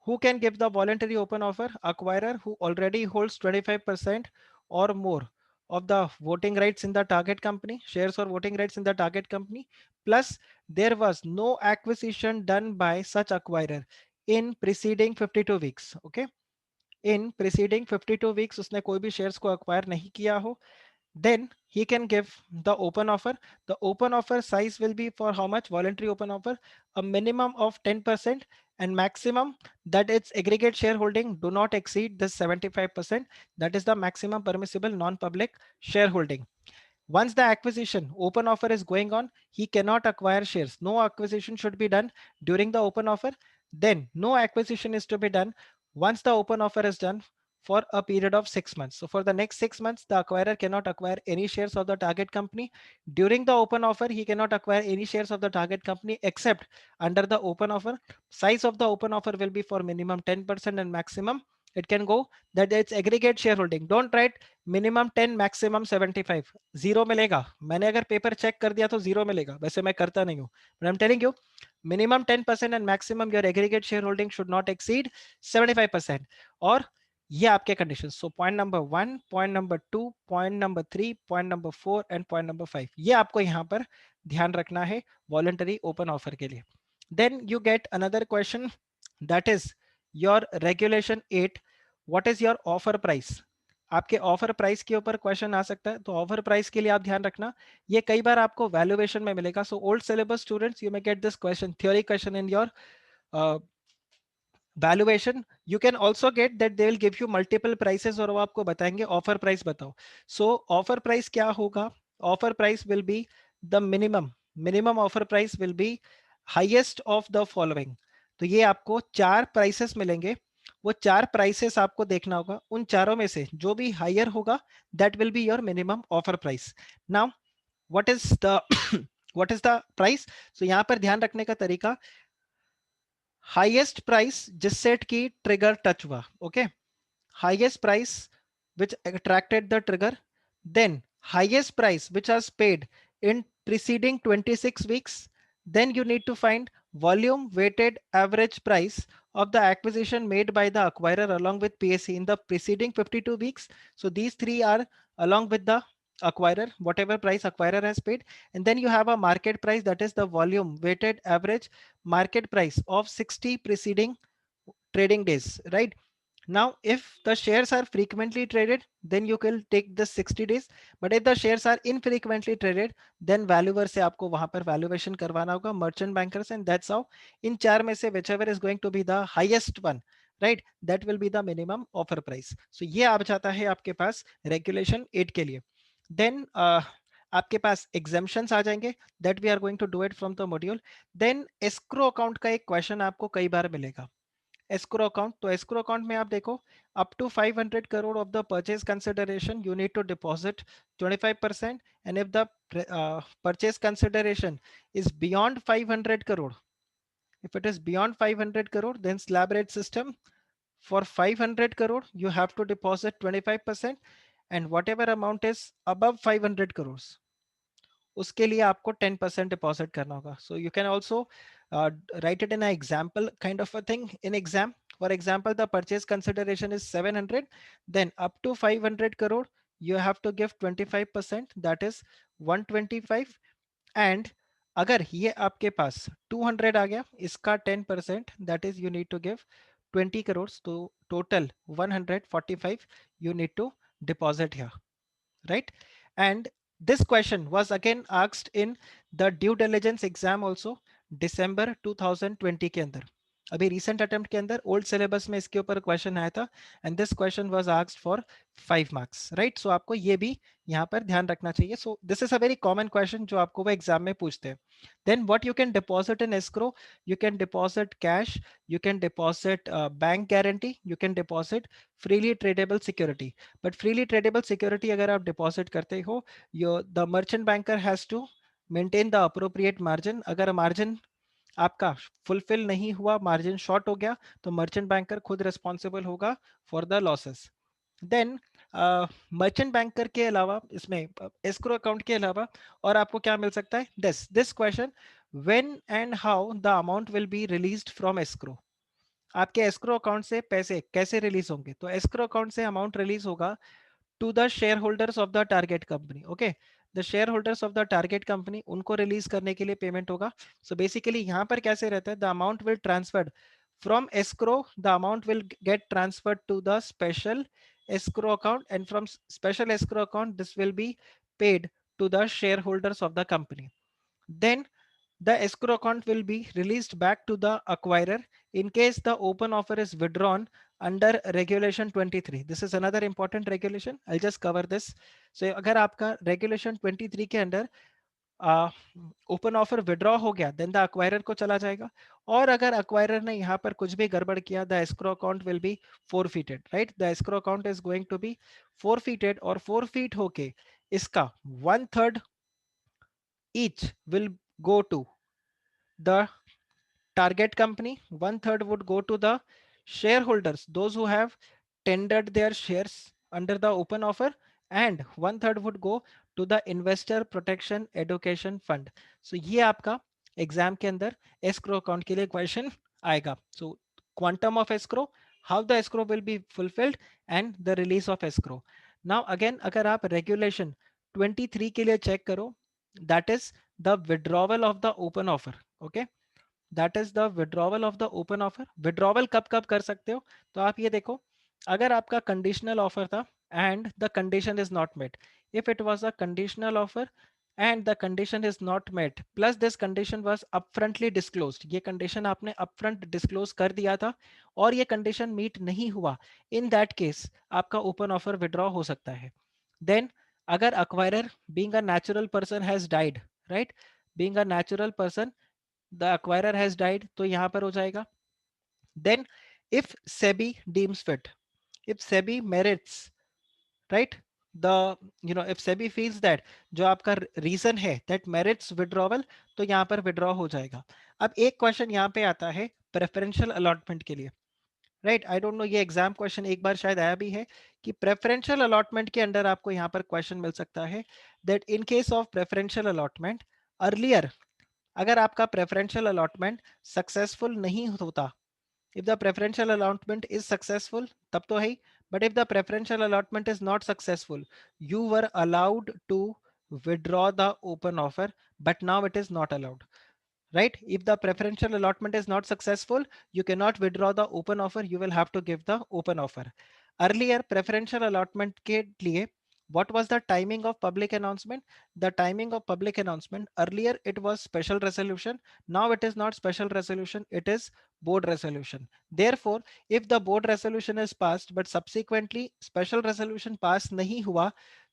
Who can give the voluntary open offer? Acquirer who already holds 25% or more of the voting rights in the target company, shares or voting rights in the target company, plus there was no acquisition done by such acquirer in preceding 52 weeks. Okay, in preceding 52 weeks उसने कोई भी shares को acquire नहीं किया हो, then he can give the open offer. The open offer size will be for how much? Voluntary open offer, a minimum of 10% and maximum that its aggregate shareholding do not exceed this 75%. That is the maximum permissible non-public shareholding. Once the acquisition open offer is going on, he cannot acquire shares. No acquisition should be done during the open offer. Then no acquisition is to be done once the open offer is done for a period of 6 months. So for the next 6 months, the acquirer cannot acquire any shares of the target company. During the open offer, he cannot acquire any shares of the target company except under the open offer. Size of the open offer will be for minimum 10% and maximum it can go that it's aggregate shareholding. Don't write minimum 10 maximum 75. Zero मिलेगा. मैंने अगर paper check कर दिया तो zero मिलेगा. वैसे मैं करता नहीं हूँ. But I'm telling you, minimum 10% and maximum your aggregate shareholding should not exceed 75%. और ये आपके conditions. So point number 1, point number 2, point number 3, point number 4 and point number 5. ये आपको यहाँ पर ध्यान रखना है voluntary open offer के लिए. Then you get another question, that is your regulation 8. What is your offer price? आपके ऑफर प्राइस के ऊपर क्वेश्चन आ सकता है, तो ऑफर प्राइस के लिए आप ध्यान रखना, ये कई बार आपको वैल्यूएशन में मिलेगा. So old syllabus students, you may gate this question, theory question in your valuation. You can also get that they will give you multiple prices और वो आपको बताएंगे ऑफर प्राइस बताओ. सो ऑफर प्राइस क्या होगा? Offer price will be the minimum offer price will be highest of the following. तो ये आपको चार प्राइसेस मिलेंगे, वो चार प्राइसेस आपको देखना होगा, उन चारों में से जो भी हायर होगा that will be your minimum offer price. Now what is the what is the price? So यहां पर ध्यान रखने का तरीका, हाईएस्ट प्राइस जिस सेट की ट्रिगर टच हुआ, okay, highest price which attracted the trigger, then highest price which was paid in preceding 26 weeks, then you need to find volume weighted average price of the acquisition made by the acquirer along with PSC in the preceding 52 weeks. So these three are along with the acquirer, whatever price acquirer has paid, and then you have a market price, that is the volume weighted average market price of 60 preceding trading days, right? Now, if the shares are frequently traded, then you can take the 60 days. But if the shares are infrequently traded, then valuer से आपको वहां पर valuation करवाना होगा, merchant bankers, and that's how इन चार में से whichever is going to be the highest one, right? That will be the minimum offer price. So ये आ जाता है आपके पास regulation 8 के लिए. Then आपके पास exemptions आ जाएंगे, that we are going to do it from the module. Then escrow account का एक question आपको कई बार मिलेगा. escrow account, तो escrow account में आप देखो, up to 500 crore of the purchase consideration you need to deposit 25%, and if the purchase consideration is beyond 500 crore, if it is beyond 500 crore, then slab rate system, for 500 crore you have to deposit 25%, and whatever amount is above 500 crores उसके लिए आपको 10% deposit करना होगा. So you can also right it in example kind of a thing in exam. For example, the purchase consideration is 700, then up to 500 crore you have to give 25%, that is 125. And अगर ये आपके पास 200 आ गया, इसका 10%, that is you need to give 20 crores, तो total 145 you need to deposit here, right? And this question was again asked in the due diligence exam also, December 2020 के अंदर. अभी recent attempt के अंदर old syllabus में इसके ऊपर question आया था, and this question was asked for 5 marks, right? So आपको ये भी यहाँ पर ध्यान रखना चाहिए. So this is a very common question जो आपको वो exam में पूछते हैं. Then what you can deposit in escrow? You can deposit cash, you can deposit bank guarantee, you can deposit freely tradable security. But freely tradable security अगर आप deposit करते हो, the merchant banker has to maintain the appropriate margin. अगर margin आपका fulfil नहीं हुआ, margin short हो गया, तो मर्चेंट बैंकर खुद रिस्पॉन्सिबल होगा for the losses. Then merchant banker के अलावा इसमें एस्क्रो अकाउंट के अलावा और आपको क्या मिल सकता है? This question, when and how the amount will be released from escrow. आपके एस्क्रो अकाउंट से पैसे कैसे रिलीज होंगे? तो एस्क्रो अकाउंट से अमाउंट रिलीज होगा to the shareholders of the target company. Okay, the shareholders of the target company, उनको release करने के लिए पेमेंट होगा. सो बेसिकली यहाँ पर कैसे रहता है? The amount will transferred from escrow, the amount will get transferred to the special escrow account, and from special escrow account this will be paid to the shareholders of the company. Then the escrow account will be released back to the acquirer in case the open offer is withdrawn under regulation 23. This is another important regulation. I'll just cover this. So अगर आपका regulation 23 के अंदर open offer withdraw हो गया, then the acquirer को चला जाएगा। और अगर अक्वायरर ने यहाँ पर कुछ भी गड़बड़ किया, the escrow account will be forfeited, right? The escrow account is going to be forfeited, और फोरफीट होके इसका 1/3 each will go to the target company, 1/3 would go to the shareholders, those who have tendered their shares under the open offer, and 1/3 would go to the investor protection education fund. So ये आपका exam के अंदर escrow account के लिए question आएगा. So quantum of escrow, how the escrow will be fulfilled, and the release of escrow. Now again अगर आप regulation 23 के लिए चेक करो, that is the withdrawal of the open offer. Okay, that is the withdrawal of the open offer. Withdrawal कब कब कर सकते हो? तो आप ये देखो, अगर आपका कंडीशनल ऑफर था and the condition is not met, if it was a conditional offer and the condition is not met plus this condition was upfrontly disclosed, ये कंडीशन आपने अपफ्रंट डिस्क्लोज कर दिया था और ये कंडीशन मीट नहीं हुआ, इन दैट केस आपका ओपन ऑफर विड्रॉ हो सकता है. देन अगर acquirer being a natural person has died, right, being a natural person the acquirer has died, तो यहां पर हो जाएगा. Then if SEBI deems fit, if SEBI merits, right, the if SEBI feels that जो आपका reason है that merits withdrawal, तो यहां पर विड्रॉ हो जाएगा. अब एक क्वेश्चन यहां पे आता है प्रेफरेंशियल अलॉटमेंट के लिए, राइट? आई डोंट नो, ये एग्जाम क्वेश्चन एक बार शायद आया भी है कि प्रेफरेंशियल अलॉटमेंट के अंदर आपको यहां पर क्वेश्चन मिल सकता है that in case of preferential allotment, earlier अगर आपका प्रेफरेंशियल अलॉटमेंट सक्सेसफुल नहीं होता, if the preferential allotment is successful तब तो है ही, but if the preferential allotment is not successful, you were allowed to withdraw the open offer, but now it is not allowed, right? If the preferential allotment is not successful, you cannot withdraw the open offer, you will have to give the open offer. Earlier preferential allotment के लिए what was the timing of public announcement? The timing of public announcement, earlier it was special resolution, now it is not special resolution, it is board resolution. Therefore if the board resolution is passed but subsequently special resolution pass नहीं हुआ,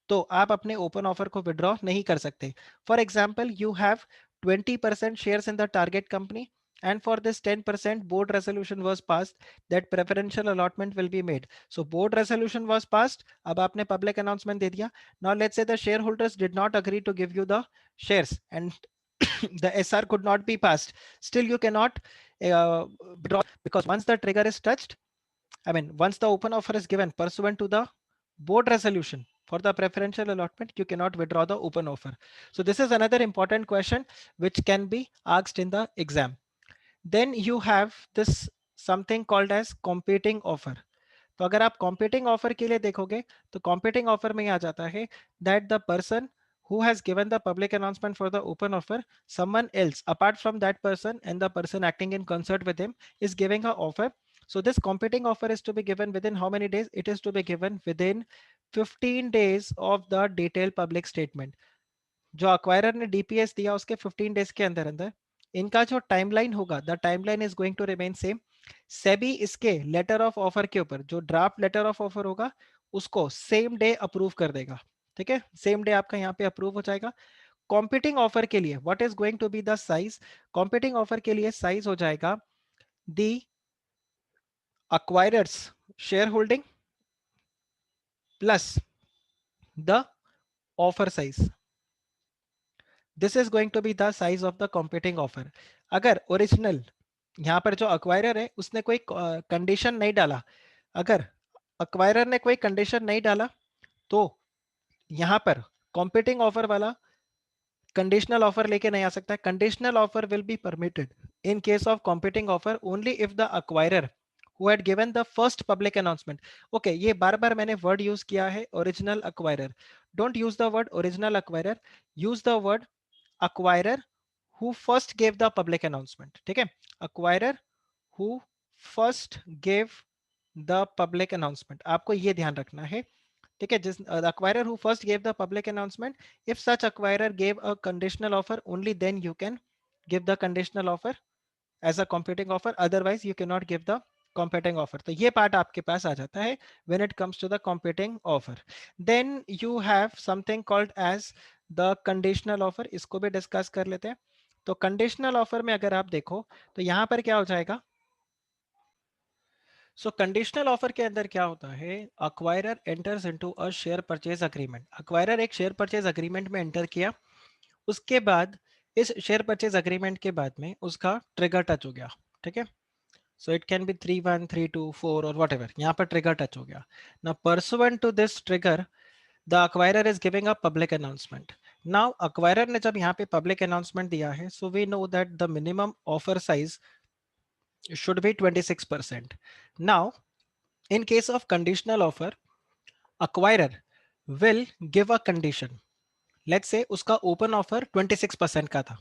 तो आप अपने open offer को withdraw नहीं कर सकते. For example, you have 20% shares in the target company, and for this 10% board resolution was passed that preferential allotment will be made. So board resolution was passed, अब आपने public announcement दे दिया. Now let's say the shareholders did not agree to give you the shares and the SR could not be passed. Still you cannot withdraw, because once the trigger is touched, I mean, once the open offer is given pursuant to the board resolution for the preferential allotment, you cannot withdraw the open offer. So this is another important question which can be asked in the exam. Then you have this something called as competing offer. तो अगर आप competing offer के लिए देखोगे, तो competing offer में आ जाता है that the person who has given the public announcement for the open offer, someone else apart from that person and the person acting in concert with him is giving a offer. So this competing offer is to be given within how many days? It is to be given within 15 days of the detailed public statement. जो acquirer ने DPS दिया उसके 15 days के अंदर अंदर इनका जो timeline होगा, the timeline is going to remain same. SEBI इसके लेटर ऑफ ऑफर के ऊपर जो ड्राफ्ट लेटर ऑफ ऑफर होगा उसको सेम डे अप्रूव कर देगा. ठीक है, सेम डे आपका यहाँ पे अप्रूव हो जाएगा. कॉम्पिटिंग ऑफर के लिए what is going to be the size? Competing offer के लिए साइज हो जाएगा the acquirer's shareholding plus the offer size. This is going to be the size of the competing offer. अगर original यहाँ पर जो अक्वायरर है उसने कोई कंडीशन नहीं डाला, अगर अक्वायरर ने कोई कंडीशन नहीं डाला, तो यहाँ पर कॉम्पिटिंग ऑफर वाला कंडीशनल ऑफर लेके नहीं आ सकता. Conditional offer will be permitted in case of competing offer only if the acquirer who had given the first public announcement. Okay, ये बार बार मैंने वर्ड यूज किया है original acquirer. Don't use the word original acquirer, use the word acquirer who first gave the public announcement. ठीक है, acquirer who first gave the public announcement, आपको ये ध्यान रखना है. ठीक है, जिस acquirer who first gave the public announcement, if such acquirer gave a conditional offer, only then you can give the conditional offer as a competing offer, otherwise you cannot give the competing offer. तो ये part आपके पास आ जाता है when it comes to the competing offer. Then you have something called as the conditional offer. इसको भी discuss कर लेते हैं. तो कंडीशनल ऑफर में अगर आप देखो तो यहां पर क्या हो जाएगा. सो कंडीशनल ऑफर के अंदर क्या होता है, acquirer enters into a share purchase agreement. Acquirer एक शेयर परचेज अग्रीमेंट में एंटर किया, उसके बाद इस शेयर परचेज अग्रीमेंट के बाद में उसका ट्रिगर टच हो गया. ठीक है. So it can be 3-1, 3-2, 4 or whatever. यहाँ पर trigger touch हो गया. Now pursuant to this trigger, the acquirer is giving a public announcement. Now acquirer ने जब यहाँ पे public announcement दिया है, so we know that the minimum offer size should be 26%. Now in case of conditional offer, acquirer will give a condition. Let's say उसका open offer 26% का था.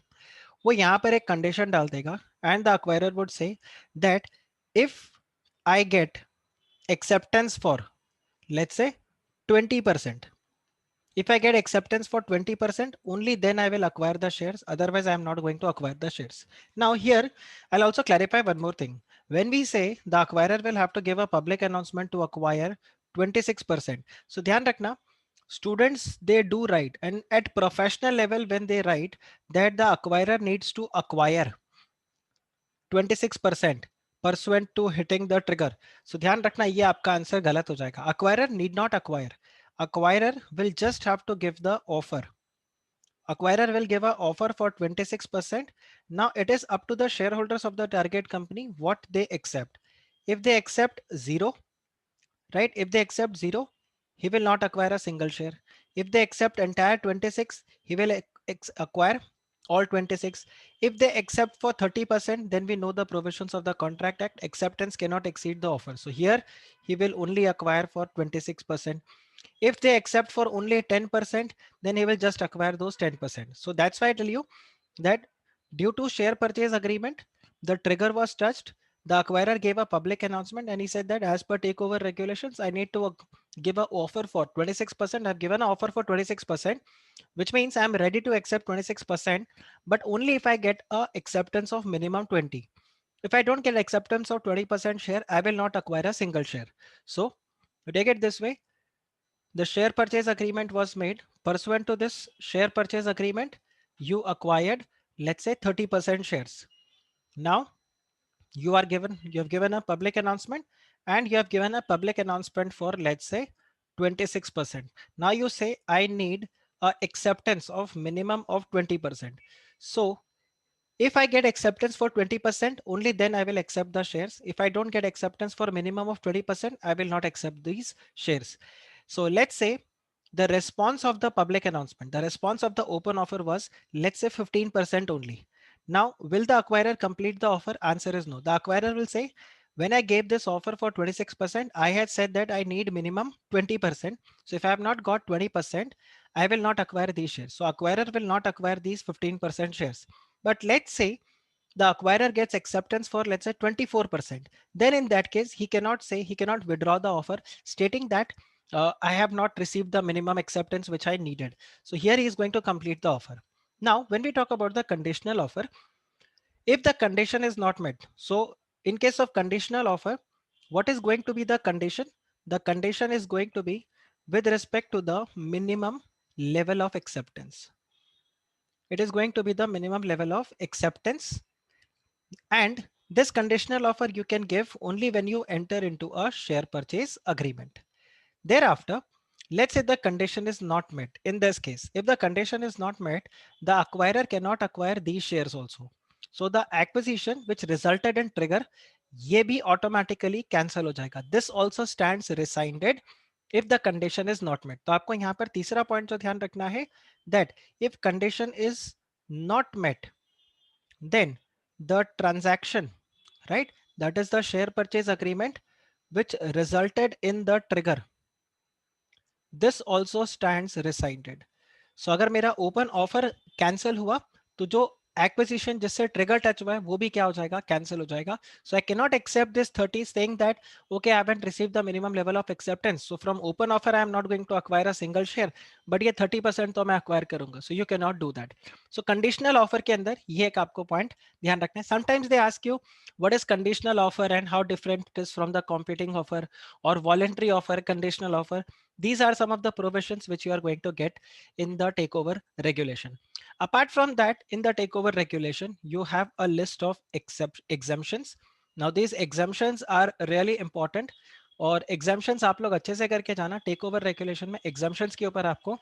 वो यहाँ पर एक condition डाल देगा and the acquirer would say that if I get acceptance for, let's say, 20%. If I get acceptance for 20%, only then I will acquire the shares. Otherwise, I am not going to acquire the shares. Now here, I'll also clarify one more thing. When we say the acquirer will have to give a public announcement to acquire 26%. So ध्यान रखना, students, they do write, and at professional level, when they write that the acquirer needs to acquire 26% pursuant to hitting the trigger. So ध्यान रखना ये आपका answer गलत हो जाएगा. Acquirer need not acquire. Acquirer will just have to give the offer. Acquirer will give an offer for 26%. Now it is up to the shareholders of the target company what they accept. If they accept zero, right? If they accept zero, he will not acquire a single share. If they accept entire 26, he will acquire all 26. If they accept for 30%, then we know the provisions of the Contract Act. Acceptance cannot exceed the offer. So here he will only acquire for 26%. If they accept for only 10%, then he will just acquire those 10%. So that's why I tell you that due to share purchase agreement, the trigger was touched. The acquirer gave a public announcement and he said that as per takeover regulations, I need to give an offer for 26%. I've given an offer for 26%, which means I'm ready to accept 26%, but only if I get a acceptance of minimum 20. If I don't get acceptance of 20% share, I will not acquire a single share. So take it this way. The share purchase agreement was made. Pursuant to this share purchase agreement, you acquired, let's say, 30% shares. Now you have given a public announcement and you have given a public announcement for, let's say, 26%. Now you say I need a acceptance of minimum of 20%. So if I get acceptance for 20%, only then I will accept the shares. If I don't get acceptance for minimum of 20%, I will not accept these shares. So let's say the response of the public announcement, the response of the open offer was, let's say, 15% only. Now, will the acquirer complete the offer? Answer is no. The acquirer will say, when I gave this offer for 26%, I had said that I need minimum 20%. So if I have not got 20%, I will not acquire these shares. So acquirer will not acquire these 15% shares. But let's say the acquirer gets acceptance for, let's say, 24%. Then in that case, he cannot withdraw the offer stating that I have not received the minimum acceptance which I needed. So here he is going to complete the offer. Now, when we talk about the conditional offer, if the condition is not met, so in case of conditional offer, what is going to be the condition? The condition is going to be with respect to the minimum level of acceptance. It is going to be the minimum level of acceptance. And this conditional offer you can give only when you enter into a share purchase agreement. Thereafter, let's say the condition is not met. In this case, if the condition is not met, the acquirer cannot acquire these shares also. So the acquisition which resulted in trigger, ये भी automatically cancel हो जाएगा. This also stands rescinded if the condition is not met. तो आपको यहाँ पर तीसरा point जो ध्यान रखना है that if condition is not met, then the transaction, right? That is the share purchase agreement which resulted in the trigger. This also stands rescinded. So अगर मेरा open offer cancel हुआ, तो जो एक्विजिशन जिससे ट्रिगर टच हुआ है वो भी क्या हो जाएगा, कैंसिल हो जाएगा. So I can not accept this 30 saying that okay I haven't received the minimum level of acceptance, so from open offer I am not going to acquire a single share, but ये 30% तो मैं acquire करूंगा. So you cannot do that. So conditional offer के अंदर ये एक आपको point ध्यान रखना है. Sometimes they ask you what is conditional offer and how different it is from the competing offer or voluntary offer, conditional offer. These are some of the provisions which you are going to get in the takeover regulation. Apart from that, in the takeover regulation, you have a list of exemptions. Now these exemptions are really important, और exemptions आप लोग अच्छे से करके जाना. Take over regulation में exemptions के ऊपर आपको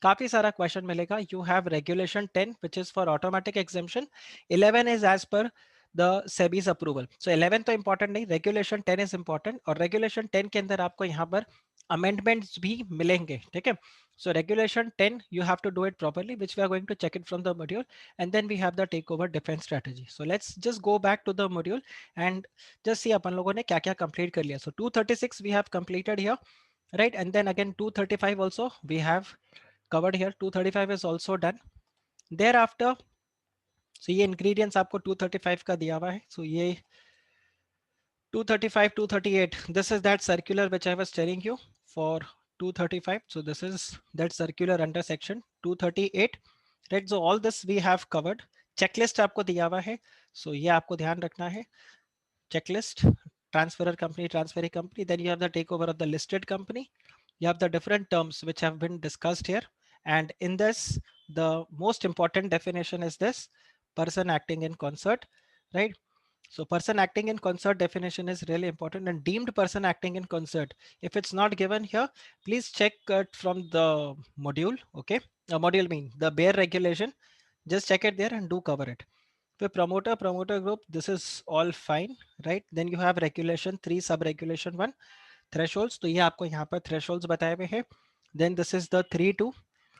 काफी सारा क्वेश्चन मिलेगा. You have regulation 10 which is for automatic exemption. 11 is as per the SEBI's approval. So 11 तो important नहीं, regulation 10 is important, और regulation 10 के अंदर आपको यहाँ पर amendments भी मिलेंगे. ठीक है. So regulation 10, you have to do it properly, which we are going to check it from the module. And then we have the takeover defense strategy. So let's just go back to the module and just see अपन लोगों ने क्या क्या complete कर लिया. So 236 we have completed here, right? And then again 235 also we have covered here. 235 is also done. Thereafter, so ये ingredients आपको 235 का दिया हुआ है. So ये 235, 238. This is that circular which I was telling you for 235. So this is that circular under section 238. Right. So all this we have covered. Checklist आपको दिया हुआ है. So ये आपको ध्यान रखना है. Checklist, transferor company, transferee company. Then you have the takeover of the listed company. You have the different terms which have been discussed here. And in this, the most important definition is this: person acting in concert, right? So person acting in concert definition is really important, and deemed person acting in concert. If it's not given here, please check it from the module. Okay. Module mean the bare regulation. Just check it there and do cover it. For promoter group, this is all fine, right? Then you have regulation 3, sub regulation 1, thresholds. तो ये आपको यहाँ पर thresholds बताए हुए हैं. Then this is the 3.2.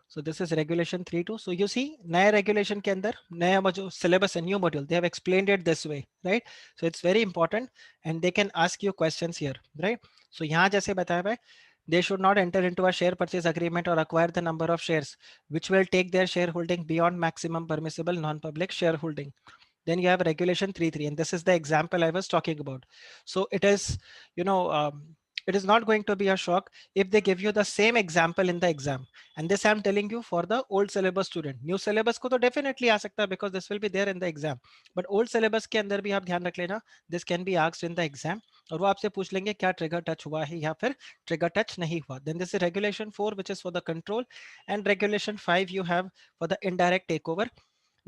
So this is regulation 3.2. So you see नया regulation के अंदर नया जो syllabus है, new module, they have explained it this way, right? So it's very important and they can ask you questions here, right? So यहाँ जैसे बताया हुआ है, they should not enter into a share purchase agreement or acquire the number of shares which will take their shareholding beyond maximum permissible non-public shareholding. Then you have regulation 3.3, and this is the example I was talking about. So it is, it is not going to be a shock if they give you the same example in the exam. And this I'm telling you for the old syllabus student. New syllabus को तो definitely आ सकता है because this will be there in the exam. But old syllabus के अंदर भी आप ध्यान रख लेना, this can be asked in the exam. और वो आपसे पूछ लेंगे क्या ट्रिगर टच हुआ है या फिर ट्रिगर टच नहीं हुआ. Then this is regulation 4 which is for the control, and regulation 5 you have for the indirect takeover.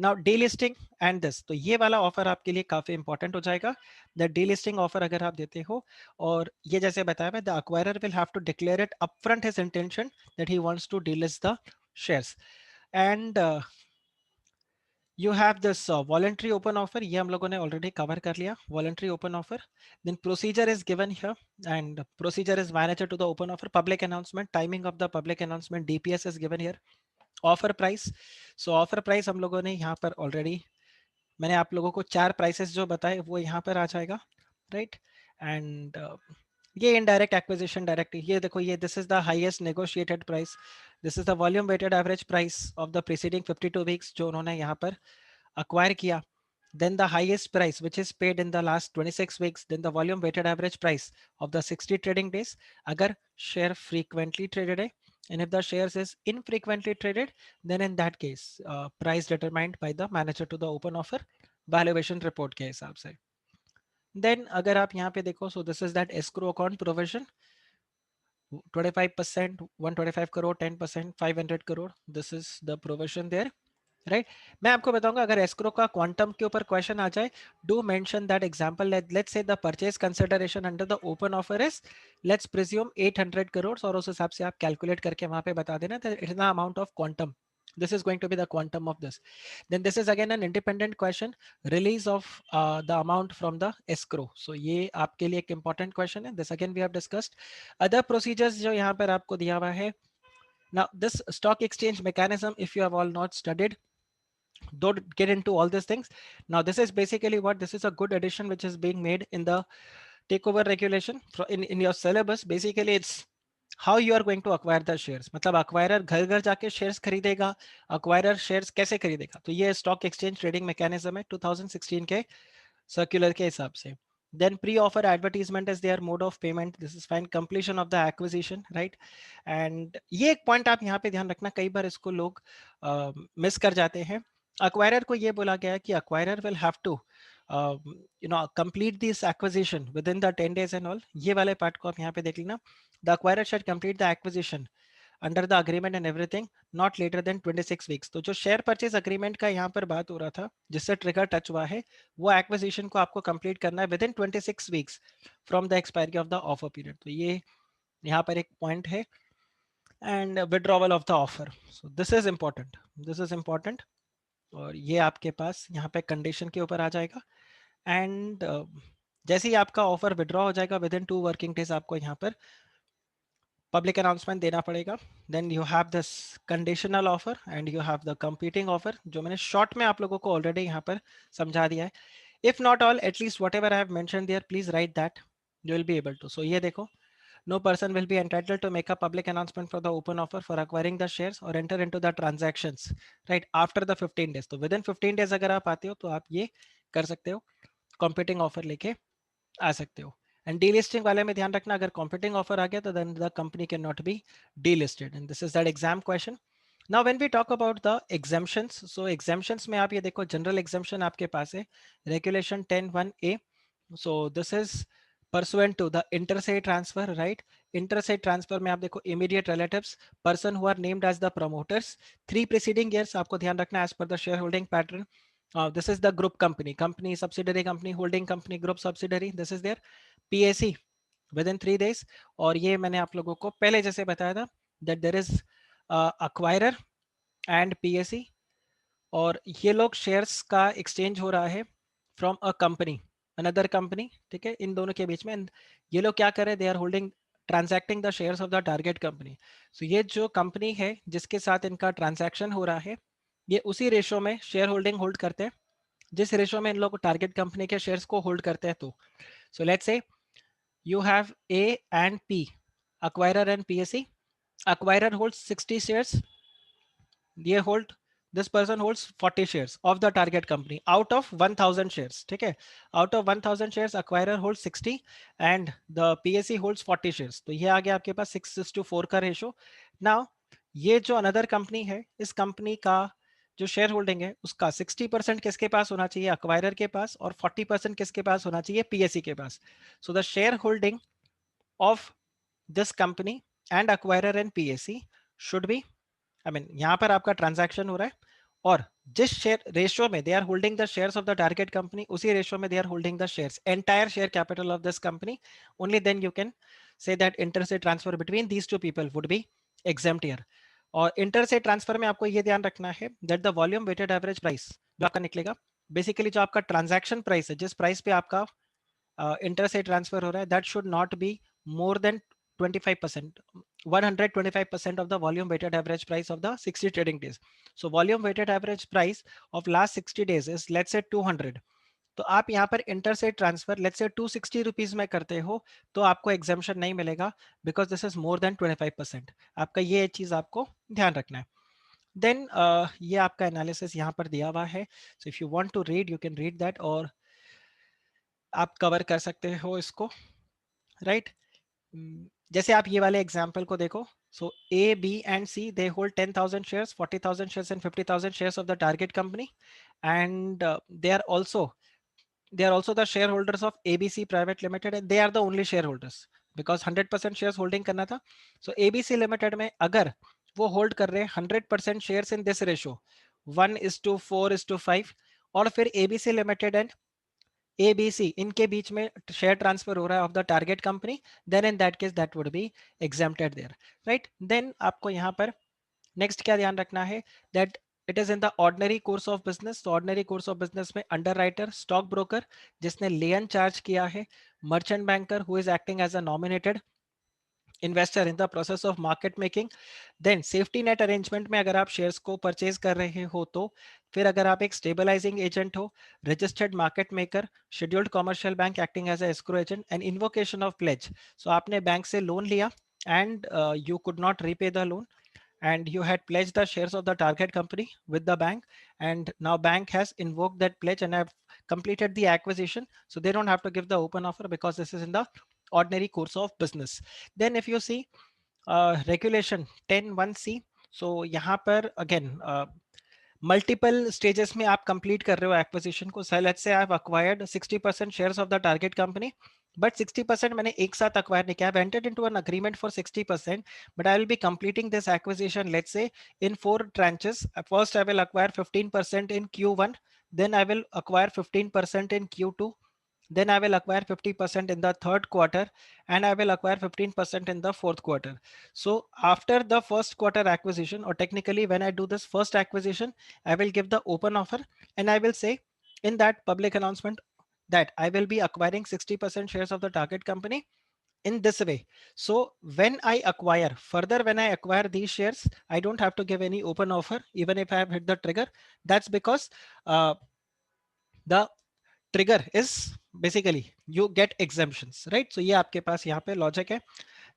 Now delisting and this, तो ये वाला ऑफर आपके लिए काफी इंपॉर्टेंट हो जाएगा. द डीलिस्टिंग ऑफर अगर आप देते हो, और ये जैसे बताया है, the acquirer will have to declare it upfront his intention that he wants to delist the shares. And you have this voluntary open offer. ये हम लोगों ने already cover कर लिया, voluntary open offer. Then procedure is given here, and procedure is manager to the open offer. Public announcement, timing of the public announcement, DPS is given here. Offer price, so offer price हम लोगों ने यहाँ पर already, मैंने आप लोगों को 4 prices जो बताए वो यहाँ पर आ जाएगा, राइट. एंड ये इनडायरेक्ट एक्विजिशन, डायरेक्ट, ये देखो, ये this is the highest negotiated price, this is the volume weighted average price of the preceding 52 weeks जो उन्होंने यहाँ पर acquire किया. Then the highest price which is paid in the last 26 weeks. Then the volume weighted average price of the 60 trading days अगर share frequently traded है, and if the shares is infrequently traded, then in that case price determined by the manager to the open offer valuation report के हिसाब से. Then अगर आप यहाँ पे देखो, so this is that escrow account provision, 25%, 125 crore, 10%, 500 crore. This is the provision there. Right. मैं आपको बताऊंगा अगर एस्क्रो का क्वांटम के ऊपर क्वेश्चन आ जाए, do mention that example. Let's say the purchase consideration under the open offer is, let's presume 800 crore, और उस हिसाब से आप कैलकुलेट करके वहां पे बता देना that it is the amount of quantum, this is going to be the quantum of this. Then this is again an independent question, release of the amount from the escrow. So ये आपके लिए एक important question है. This again we have discussed. Other procedures जो यहाँ पर आपको दिया हुआ है. Now this stock exchange mechanism, if you have all not studied, don't get into all these things. Now this is basically what, this is a good addition which is being made in the takeover regulation in your syllabus. Basically it's how you are going to acquire the shares, मतलब acquirer घर घर जाके shares खरीदेगा, acquirer shares कैसे खरीदेगा, तो ये stock exchange trading mechanism है 2016 के सर्कुलर के हिसाब से. Then pre-offer advertisement is their mode of payment. This is fine. Completion of the acquisition, right? And ये एक पॉइंट आप यहाँ पे ध्यान रखना, कई बार इसको लोग मिस कर जाते हैं. Acquirer को ये बोला गया है कि acquirer will have to complete this acquisition within the 10 days and all. ये वाले पार्ट को आप यहाँ पे देख लेना. The acquirer should complete the acquisition under the agreement and everything not later than 26 weeks. तो जो शेयर परचेज अग्रीमेंट का यहाँ पर बात हो रहा था जिससे ट्रिगर टच हुआ है, वो एक्विजिशन को आपको कंप्लीट करना है with in 26 weeks from the expiry of the offer period. तो ये यहाँ पर एक पॉइंट है. And withdrawal of the offer, so this is important, this is important. और ये आपके पास यहाँ पे कंडीशन के ऊपर आ जाएगा. एंड जैसे ही आपका ऑफर विड्रॉ हो जाएगा विद इन 2 वर्किंग डेज आपको यहाँ पर पब्लिक अनाउंसमेंट देना पड़ेगा. Then you have this conditional offer and you have the competing offer, जो मैंने शॉर्ट में आप लोगों को ऑलरेडी यहाँ पर समझा दिया है. If not all, at least whatever I have mentioned there, please write that, you will be able to. So ये देखो, no person will be entitled to make a public announcement for the open offer for acquiring the shares or enter into the transactions right after the 15 days. तो within 15 days अगर आप आते हो तो आप ये कर सकते हो, competing offer लेके आ सकते हो. एंड डीलिस्टिंग वाले में ध्यान रखना, अगर कॉम्पिटिंग ऑफर आ गया तो then the company can not be delisted. And this is that exam question. Now when we talk about the exemptions, so exemptions में आप ये देखो, जनरल एग्जाम्पशन आपके पास है regulation 10(1)(a). So this is pursuant to the interstate transfer, right? Interstate transfer में आप देखो immediate relatives, person who are named as the promoters, 3 preceding years आपको ध्यान रखना as per the shareholding pattern. This is the group company, subsidiary company, holding company, group subsidiary. This is their PAC within 3 days. और ये मैंने आप लोगों को पहले जैसे बताया था that there is acquirer and PAC, और ये लोग शेयर्स का एक्सचेंज हो रहा है from a company another company, ठीक है, इन दोनों के बीच में. ये लोग क्या कर रहे हैं, they are holding transacting the shares of the target company. So ये जो कंपनी है जिसके साथ इनका ट्रांजैक्शन हो रहा है, ये उसी रेशो में शेयर होल्डिंग होल्ड करते हैं जिस रेशो में इन लोग टारगेट कंपनी के शेयर्स को होल्ड करते हैं. तो so let's say you have A and P, acquirer and PSC. Acquirer holds 60 shares. ये hold, this person holds 40 shares of the target company out of 1000 shares. ठीक है, out of 1000 shares acquirer holds 60 and the PSC holds 40 shares. तो ये आ गया आपके पास 6:4 का ratio. Now ये जो अनदर कंपनी है, इस कंपनी का जो शेयर होल्डिंग है उसका 60% किसके पास होना चाहिए, अक्वायरर के पास, और 40% किसके पास होना चाहिए, पीएससी के पास. So the shareholding of this company and acquirer and PSC should be, I mean यहाँ पर आपका ट्रांजैक्शन हो रहा है और जिस शेयर रेशियो में they are holding the shares of the target company, उसी रेशियो में they are holding the shares entire share capital of this company, only then you can say that interstate transfer between these two people would be exempt here. और interstate transfer में आपको ये ध्यान रखना है that the volume weighted average price जो आपका निकलेगा, बेसिकली जो आपका ट्रांजैक्शन प्राइस है, जिस प्राइस पे आपका इंटरस्टेट ट्रांसफर हो रहा है, that should not be more than 25%, 125% of the volume weighted average price of the 60 trading days. So volume weighted average price of last 60 days is let's say 200. तो आप यहाँ पर intersect transfer let's say 260 rupees में करते हो तो आपको exemption नहीं मिलेगा because this is more then 25%. आपका ये चीज आपको ध्यान रखना है. देन ये आपका एनालिसिस यहाँ पर दिया हुआ है. So if you want to read you can read that और आप कवर कर सकते हो इसको, राइट? जैसे आप ये वाले एग्जाम्पल को देखो, so A, B and C they hold 10,000 shares, 40,000 shares and 50,000 shares of the target company, and they are also the shareholders of ABC Private Limited and they are the only shareholders because 100% shares holding करना था. So ABC Limited में अगर वो hold कर रहे हैं 100% shares in this ratio 1:4:5 और फिर ABC Limited and ABC इनके बीच में शेयर ट्रांसफर हो रहा है of the target company, then in that case that would be exempted there, right? देन आपको यहाँ पर नेक्स्ट क्या ध्यान रखना है that it is in the ordinary course of business. तो ऑर्डिनरी कोर्स ऑफ बिजनेस में अंडर राइटर, स्टॉक ब्रोकर जिसने लेन चार्ज किया है, merchant banker who is acting as a nominated investor in the process of market making. Then safety net arrangement में अगर आप shares को purchase कर रहे हो तो फिर अगर आप एक स्टेबलाइजिंग एजेंट हो, registered market maker, scheduled commercial bank acting as a escrow agent and invocation of pledge. So आपने बैंक से लोन लिया and you could not repay the loan, and you had pledged the shares of the target company with the bank, and now bank has invoked that pledge and have completed the acquisition, so they don't have to give the open offer because this is in the ordinary course of business. Then if you see regulation 10(1)(c), so यहाँ पर again multiple stages में आप complete कर रहे हो acquisition को। So let's say I have acquired 60% shares of the target company, but 60% मैंने एक साथ अक्वायर नहीं किया। I have entered into an agreement for 60%, but I will be completing this acquisition let's say in 4 tranches. First I will acquire 15% in Q1, then I will acquire 15% in Q2, then I will acquire 50% in the third quarter, and I will acquire 15% in the fourth quarter. So after the first quarter acquisition, or technically when I do this first acquisition, I will give the open offer and I will say in that public announcement that I will be acquiring 60% shares of the target company in this way. So when I acquire further, when I acquire these shares, I don't have to give any open offer even if I have hit the trigger. That's because the trigger is basically you get exemptions, right? So ये आपके पास यहाँ पे logic है.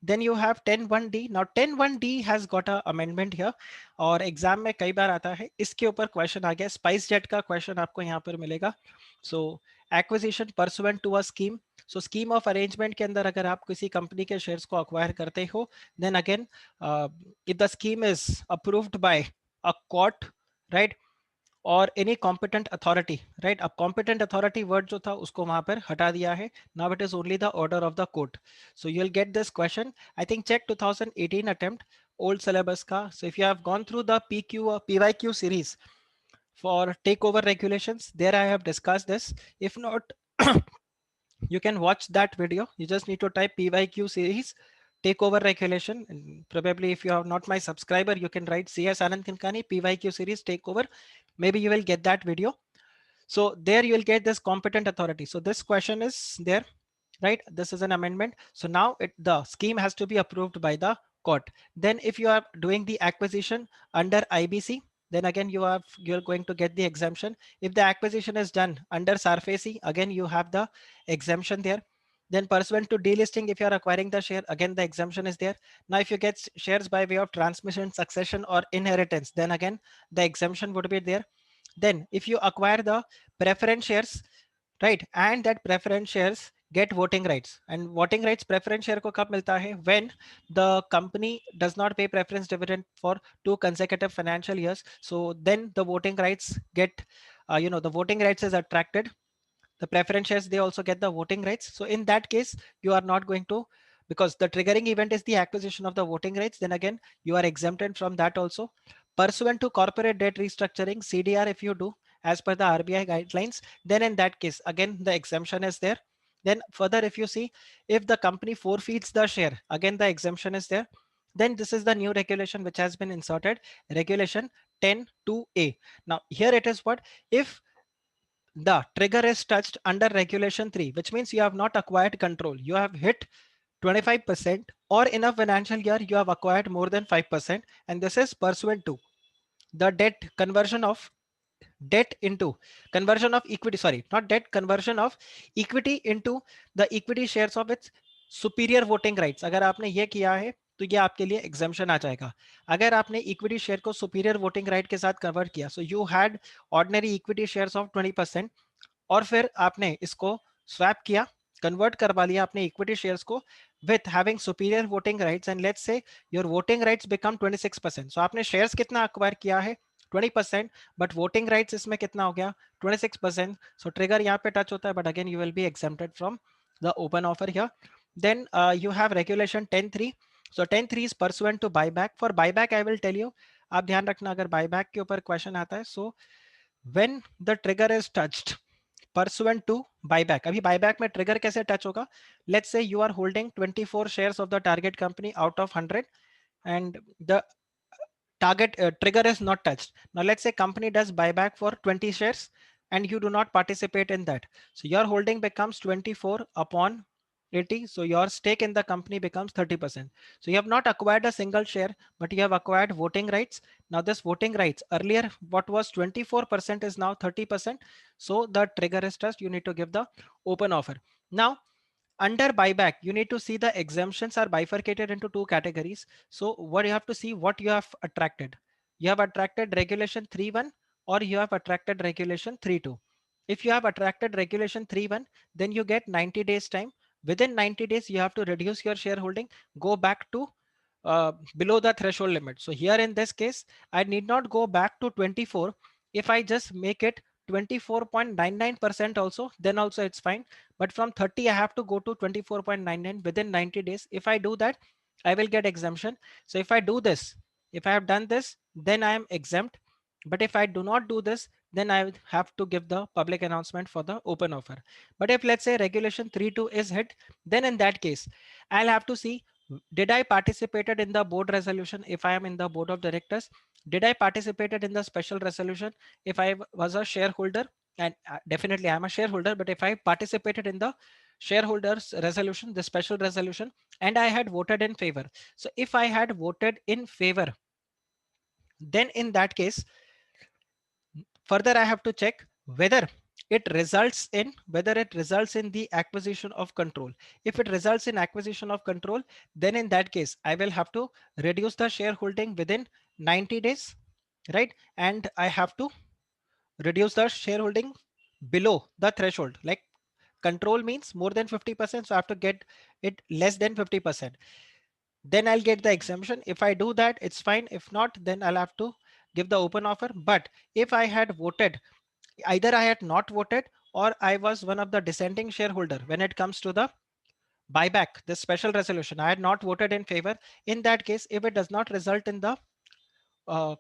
Then you have 10(1)(d. Now 10(1)(d) has got a amendment here, और exam में कई बार आता है, इसके ऊपर क्वेश्चन आ गया, स्पाइस जेट का क्वेश्चन आपको यहाँ पर मिलेगा. So acquisition pursuant to a scheme. So scheme of arrangement के अंदर अगर आप किसी कंपनी के शेयर्स को अक्वायर करते हो, then again if the scheme is approved by a court, right, और एनी कॉम्पिटेंट अथॉरिटी, राइट. अब कॉम्पिटेंट अथॉरिटी वर्ड जो था उसको वहां पर हटा दिया है. Now it is only the order of the court. So you will get this question. I think check 2018 attempt old syllabus का. So if you have gone through the PYQ series for takeover regulations, there I have discussed this. If not, you can watch that video. You just need to type PYQ series takeover regulation, and probably if you are not my subscriber, you can write CS Anand Kankani PYQ series takeover. Maybe you will get that video. So there you will get this competent authority. So this question is there, right? This is an amendment. So now the scheme has to be approved by the court. Then if you are doing the acquisition under IBC, then again you're going to get the exemption. If the acquisition is done under SARFAESI, again you have the exemption there. Then pursuant to delisting, if you are acquiring the share, again the exemption is there. Now if you get shares by way of transmission, succession, or inheritance, then again the exemption would be there. Then if you acquire the preference shares, right, and that preference shares get voting rights, and voting rights preference share को कब मिलता है? When the company does not pay preference dividend for 2 consecutive financial years. So then the voting rights get, the voting rights is attracted. The preference shares, they also get the voting rights. So in that case, you are not going to, because the triggering event is the acquisition of the voting rights, then again, you are exempted from that also. Pursuant to corporate debt restructuring, CDR, if you do as per the RBI guidelines, then in that case, again, the exemption is there. Then further, if you see, if the company forfeits the share, again, the exemption is there. Then this is the new regulation which has been inserted, regulation 10(2)(a). Now here it is what? If the trigger is touched under regulation 3, which means you have not acquired control. You have hit 25%, or in a financial year, you have acquired more than 5%. And this is pursuant to the debt into conversion of equity, sorry, not debt, conversion of equity into the equity shares of its superior voting rights. अगर आपने ये किया है तो ये आपके लिए exemption आ जाएगा. अगर आपने इक्विटी शेयर को सुपीरियर वोटिंग राइट के साथ कन्वर्ट किया, so you had ordinary equity shares of 20%, और फिर आपने इसको स्वैप किया, कन्वर्ट करवा लिया अपने इक्विटी शेयर्स को with having superior voting rights, and let's say your voting rights become 26%. So आपने शेयर्स कितना अक्वायर किया है? 20%, बट वोटिंग राइट्स इसमें कितना हो गया? 26%. सो ट्रिगर यहाँ पे टच होता है, but again you will be exempted from the open offer here. Then you have regulation 10(3). So 10(3) is pursuant to buyback. For buyback I will tell you, आप ध्यान रखना अगर बायबैक के ऊपर क्वेश्चन आता है. So when the trigger is touched pursuant to buyback. अभी buyback में trigger कैसे touch होगा? Let's say you are holding 24 shares of the target company out of 100, and the target trigger is not touched. Now let's say company does buyback for 20 shares and you do not participate in that. So your holding becomes 24 upon 80. So your stake in the company becomes 30%. So you have not acquired a single share, but you have acquired voting rights. Now this voting rights, earlier what was 24% is now 30%. So the trigger is touched. You need to give the open offer. Now under buyback, you need to see the exemptions are bifurcated into two categories. So what you have to see, what you have attracted. You have attracted regulation 3.1 or you have attracted regulation 3.2. If you have attracted regulation 3.1, then you get 90 days time. Within 90 days, you have to reduce your shareholding, go back to below the threshold limit. So here in this case, I need not go back to 24. If I just make it 24.99% also, then also it's fine. But from 30, I have to go to 24.99 within 90 days. If I do that, I will get exemption. So if I do this, if I have done this, then I am exempt. But if I do not do this, then I have to give the public announcement for the open offer. But if let's say regulation 3.2 is hit, then in that case, I'll have to see, did I participated in the board resolution if I am in the board of directors? Did I participated in the special resolution if I was a shareholder? And definitely I'm a shareholder, but if I participated in the shareholders resolution, the special resolution, and I had voted in favor. So if I had voted in favor, then in that case, further I have to check whether it results in the acquisition of control. If it results in acquisition of control, then in that case I will have to reduce the shareholding within 90 days, right? And I have to reduce the shareholding below the threshold. Like control means more than 50%, so I have to get it less than 50%. Then I'll get the exemption. If I do that, it's fine. If not, then I'll have to give the open offer. But if I had voted, either I had not voted or I was one of the dissenting shareholder when it comes to the buyback, the special resolution, I had not voted in favor. In that case, if it does not result in the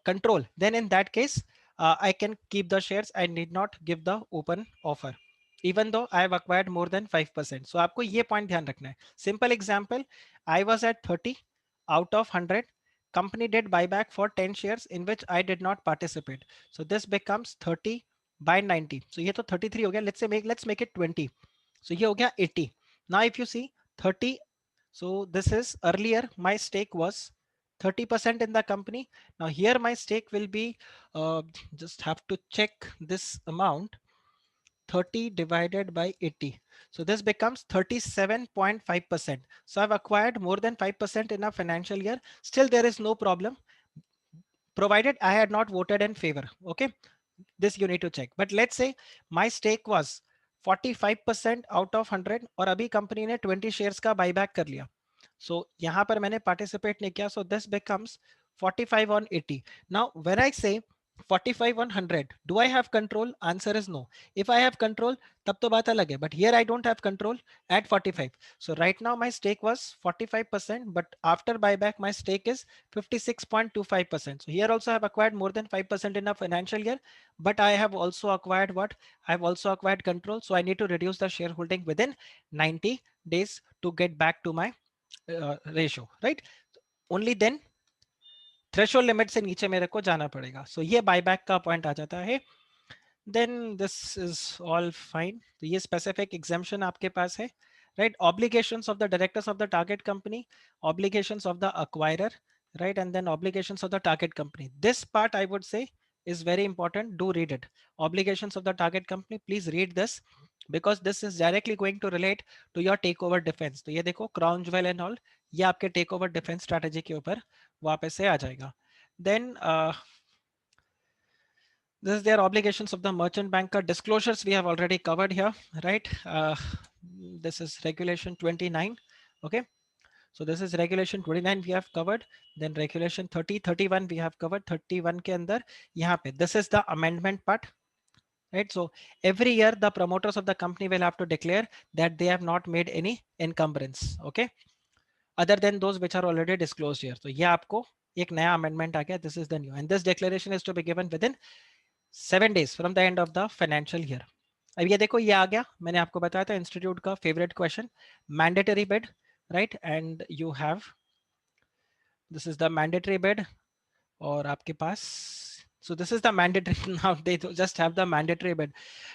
control, then in that case, I can keep the shares. I need not give the open offer, even though I have acquired more than 5%. So आपको ये point ध्यान रखना है. Simple example, I was at 30 out of 100. Company did buyback for 10 shares in which I did not participate. So this becomes 30 by 90. So ये तो 33 हो गया. Let's make it 20. So ये हो गया 80. Now if you see 30, so this is earlier my stake was 30% in the company. Now here my stake will be, just have to check this amount, 30 divided by 80. So this becomes 37.5%. So I've acquired more than 5% in a financial year. Still there is no problem, provided I had not voted in favor. Okay, this you need to check. But let's say my stake was 45% out of 100 और अभी company ने 20 shares का buyback कर लिया. So यहाँ पर मैंने participate नहीं किया. So this becomes 45 on 80. Now when I say 45 on 100, do I have control? Answer is no. If I have control, तब तो बात अलग है. But here I don't have control at 45. So right now my stake was 45%, but after buyback my stake is 56.25%. So here also I have acquired more than 5% in a financial year, but I have also acquired what? I have also acquired control. So I need to reduce the shareholding within 90 days to get back to my ratio, right? Only then threshold limit से नीचे मेरे को जाना पड़ेगा. सो ये buyback का point आ जाता है. Then this is all fine. तो ये स्पेसिफिक एग्जेम्पशन आपके पास है, right? Obligations of the directors of the target company, obligations of the acquirer, right? And then obligations of the target company. This part I would say is very important. Do read it. Obligations of the target company, please read this because this is directly going to relate to your takeover defense. तो ये देखो crown jewel and all, ये आपके takeover defense strategy के ऊपर वापस से आ जाएगा. Then this is their obligations of the merchant banker. Disclosures we have already covered here, right? This is regulation 29. Okay, so this is regulation 29 we have covered. Then regulation 30, 31 we have covered. 31 के अंदर यहाँ पे this is the amendment part, right? So every year the promoters of the company will have to declare that they have not made any encumbrance, okay, other than those which are already disclosed here. So ये आपको एक नया amendment आ गया. This is the new, and this declaration is to be given within 7 days from the end of the financial year. अब ये देखो ये आ गया. मैंने आपको बताया था इंस्टीट्यूट का favourite question, mandatory bid, right? And you have, this is the mandatory bid और आपके पास, so this is the mandatory. Now they just have the mandatory bid,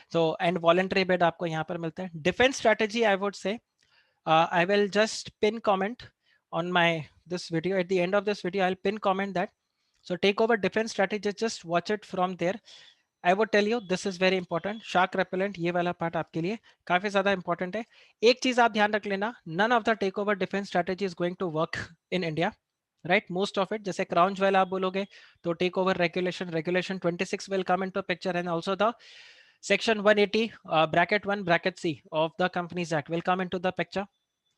so and voluntary bid आपको यहाँ पर मिलता है. Defense strategy I would say, I will just pin comment on my this video. At the end of this video I'll pin comment that. So takeover defense strategy, just watch it from there. I would tell you this is very important, shark repellent, ये वाला part आपके लिए काफी ज्यादा important है। एक चीज आप ध्यान रख लेना, none of the takeover defence strategy is going to work in India, right? Most of it, जैसे क्राउन ज्वेल आप बोलोगे तो takeover regulation 26 will come into picture, and also the section 180 bracket 1 bracket c of the companies act will come into the picture,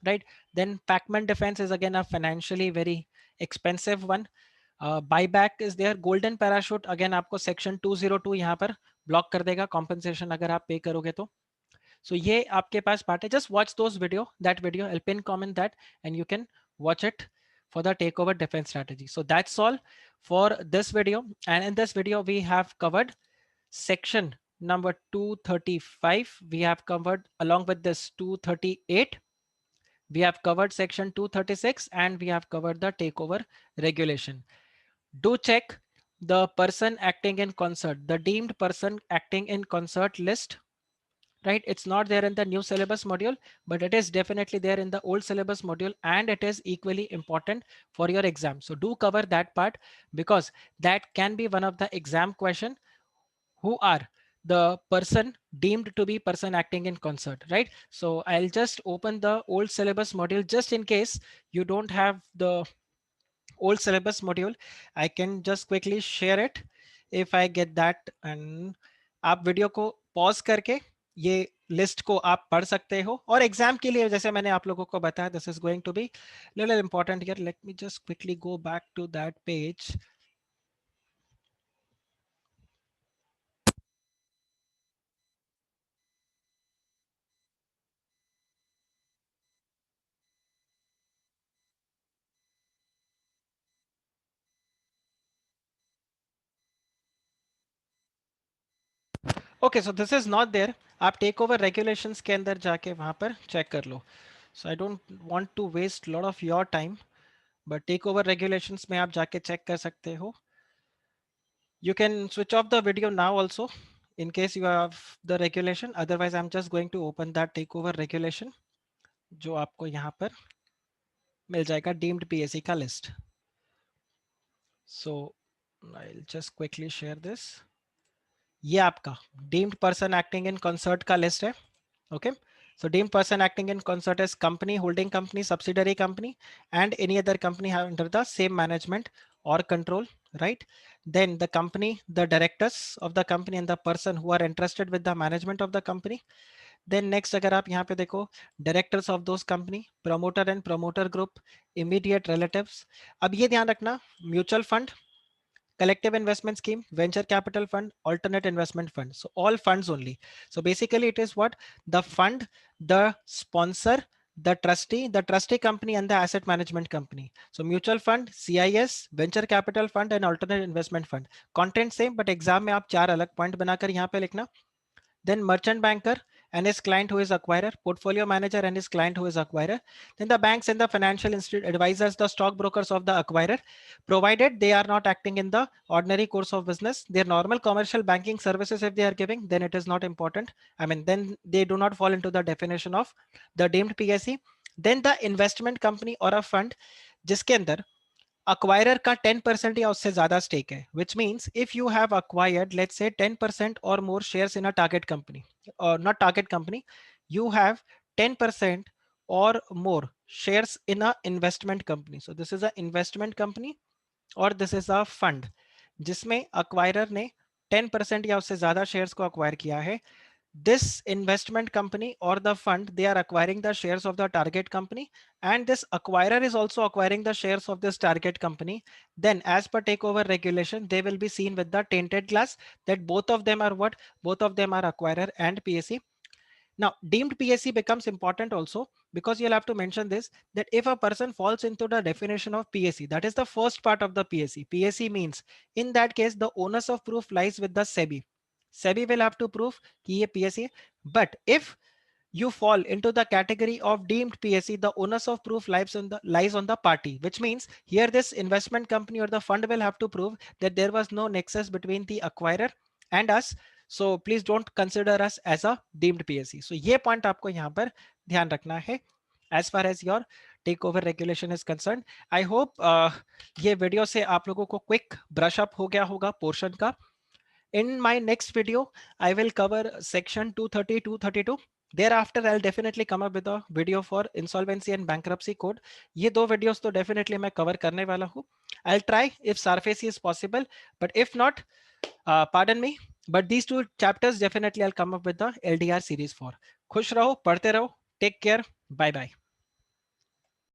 right? Then pacman defense is again a financially very expensive one. Buyback is there, golden parachute again आपको section 202 यहाँ पर block कर देगा compensation अगर आप पे करोगे तो। So ये आपके पास पार्ट है, just watch those video, that video I'll pin comment that and you can watch it for the takeover defense strategy. So that's all for this video, and in this video we have covered section number 235, we have covered along with this 238, we have covered section 236, and we have covered the takeover regulation. Do check the person acting in concert, the deemed person acting in concert list, right? It's not there in the new syllabus module, but it is definitely there in the old syllabus module, and it is equally important for your exam. So do cover that part, because that can be one of the exam question. Who are the person deemed to be person acting in concert, right? So I'll just open the old syllabus module just in case you don't have the old syllabus module. I can just quickly share it if I get that, and आप video को pause करके ये list को आप पढ़ सकते हो, और एग्जाम के लिए जैसे मैंने आप लोगों को बताया, this is going to be little important here. Let me just quickly go back to that page. Okay, so this is not there, आप टेक ओवर रेगुलेशंस के अंदर जाके वहां पर चेक कर लो। So I don't want to waste lot of your time, but takeover regulations में आप जाके चेक कर सकते हो। You can switch off the video now also in case you have the regulation. Otherwise, I'm just going to open that takeover regulation जो आपको यहाँ पर मिल जाएगा deemed PSC का list. So I'll just quickly share this. ये आपका deemed person acting in concert का list है. Okay. So deemed person acting in concert is company, holding company, subsidiary company, and any other company under the same management or control, right? Then the company, the directors of the company, and the person who are entrusted with the management of the company. Then next अगर आप यहाँ पे देखो, directors of those company, promoter and promoter group, immediate relatives. अब ये ध्यान रखना, mutual fund, collective investment scheme, venture capital fund, alternate investment fund. So all funds only. So basically it is what? The fund, the sponsor, the trustee company, and the asset management company. So mutual fund, CIS, venture capital fund, and alternate investment fund. Content same, but exam में आप चार अलग point बनाकर यहाँ पे लिखना. Then merchant banker and his client who is acquirer, portfolio manager and his client who is acquirer. Then the banks and the financial institute advisors, the stockbrokers of the acquirer, provided they are not acting in the ordinary course of business. Their normal commercial banking services, if they are giving, then it is not important. I mean, then they do not fall into the definition of the deemed PSE. Then the investment company or a fund जिसके अंदर acquirer का 10% या उससे ज्यादा stake है, which means if you have acquired, let's say 10% or more shares in a target company, or not target company, you have 10% or more shares in a investment company. So this is a investment company or this is a fund जिसमें acquirer ने 10% या उससे ज्यादा shares को acquire किया है. This investment company or the fund, they are acquiring the shares of the target company, and this acquirer is also acquiring the shares of this target company. Then as per takeover regulation, they will be seen with the tainted glass that both of them are what? Both of them are acquirer and PSE. Now, deemed PSE becomes important also because you'll have to mention this, that if a person falls into the definition of PSE, that is the first part of the PSE. PSE means in that case, the onus of proof lies with the SEBI. SEBI will have to prove कि ये PSE. But if you fall into the category of deemed PSE, the onus of proof lies on the party, which means here this investment company or the fund will have to prove that there was no nexus between the acquirer and us. So please don't consider us as a deemed PSE. So ये point आपको यहाँ पर ध्यान रखना है as far as your takeover regulation is concerned. I hope ये video से आप लोगों को quick brush up हो गया होगा portion का. In my next video, I will cover section 230, 232. Thereafter, I'll definitely come up with a video for insolvency and bankruptcy code. ये दो videos तो definitely मैं cover करने वाला हूँ. I'll try if SARFAESI is possible, but if not, pardon me. But these two chapters definitely I'll come up with the LDR series for. खुश रहो, पढ़ते रहो. Take care. Bye bye.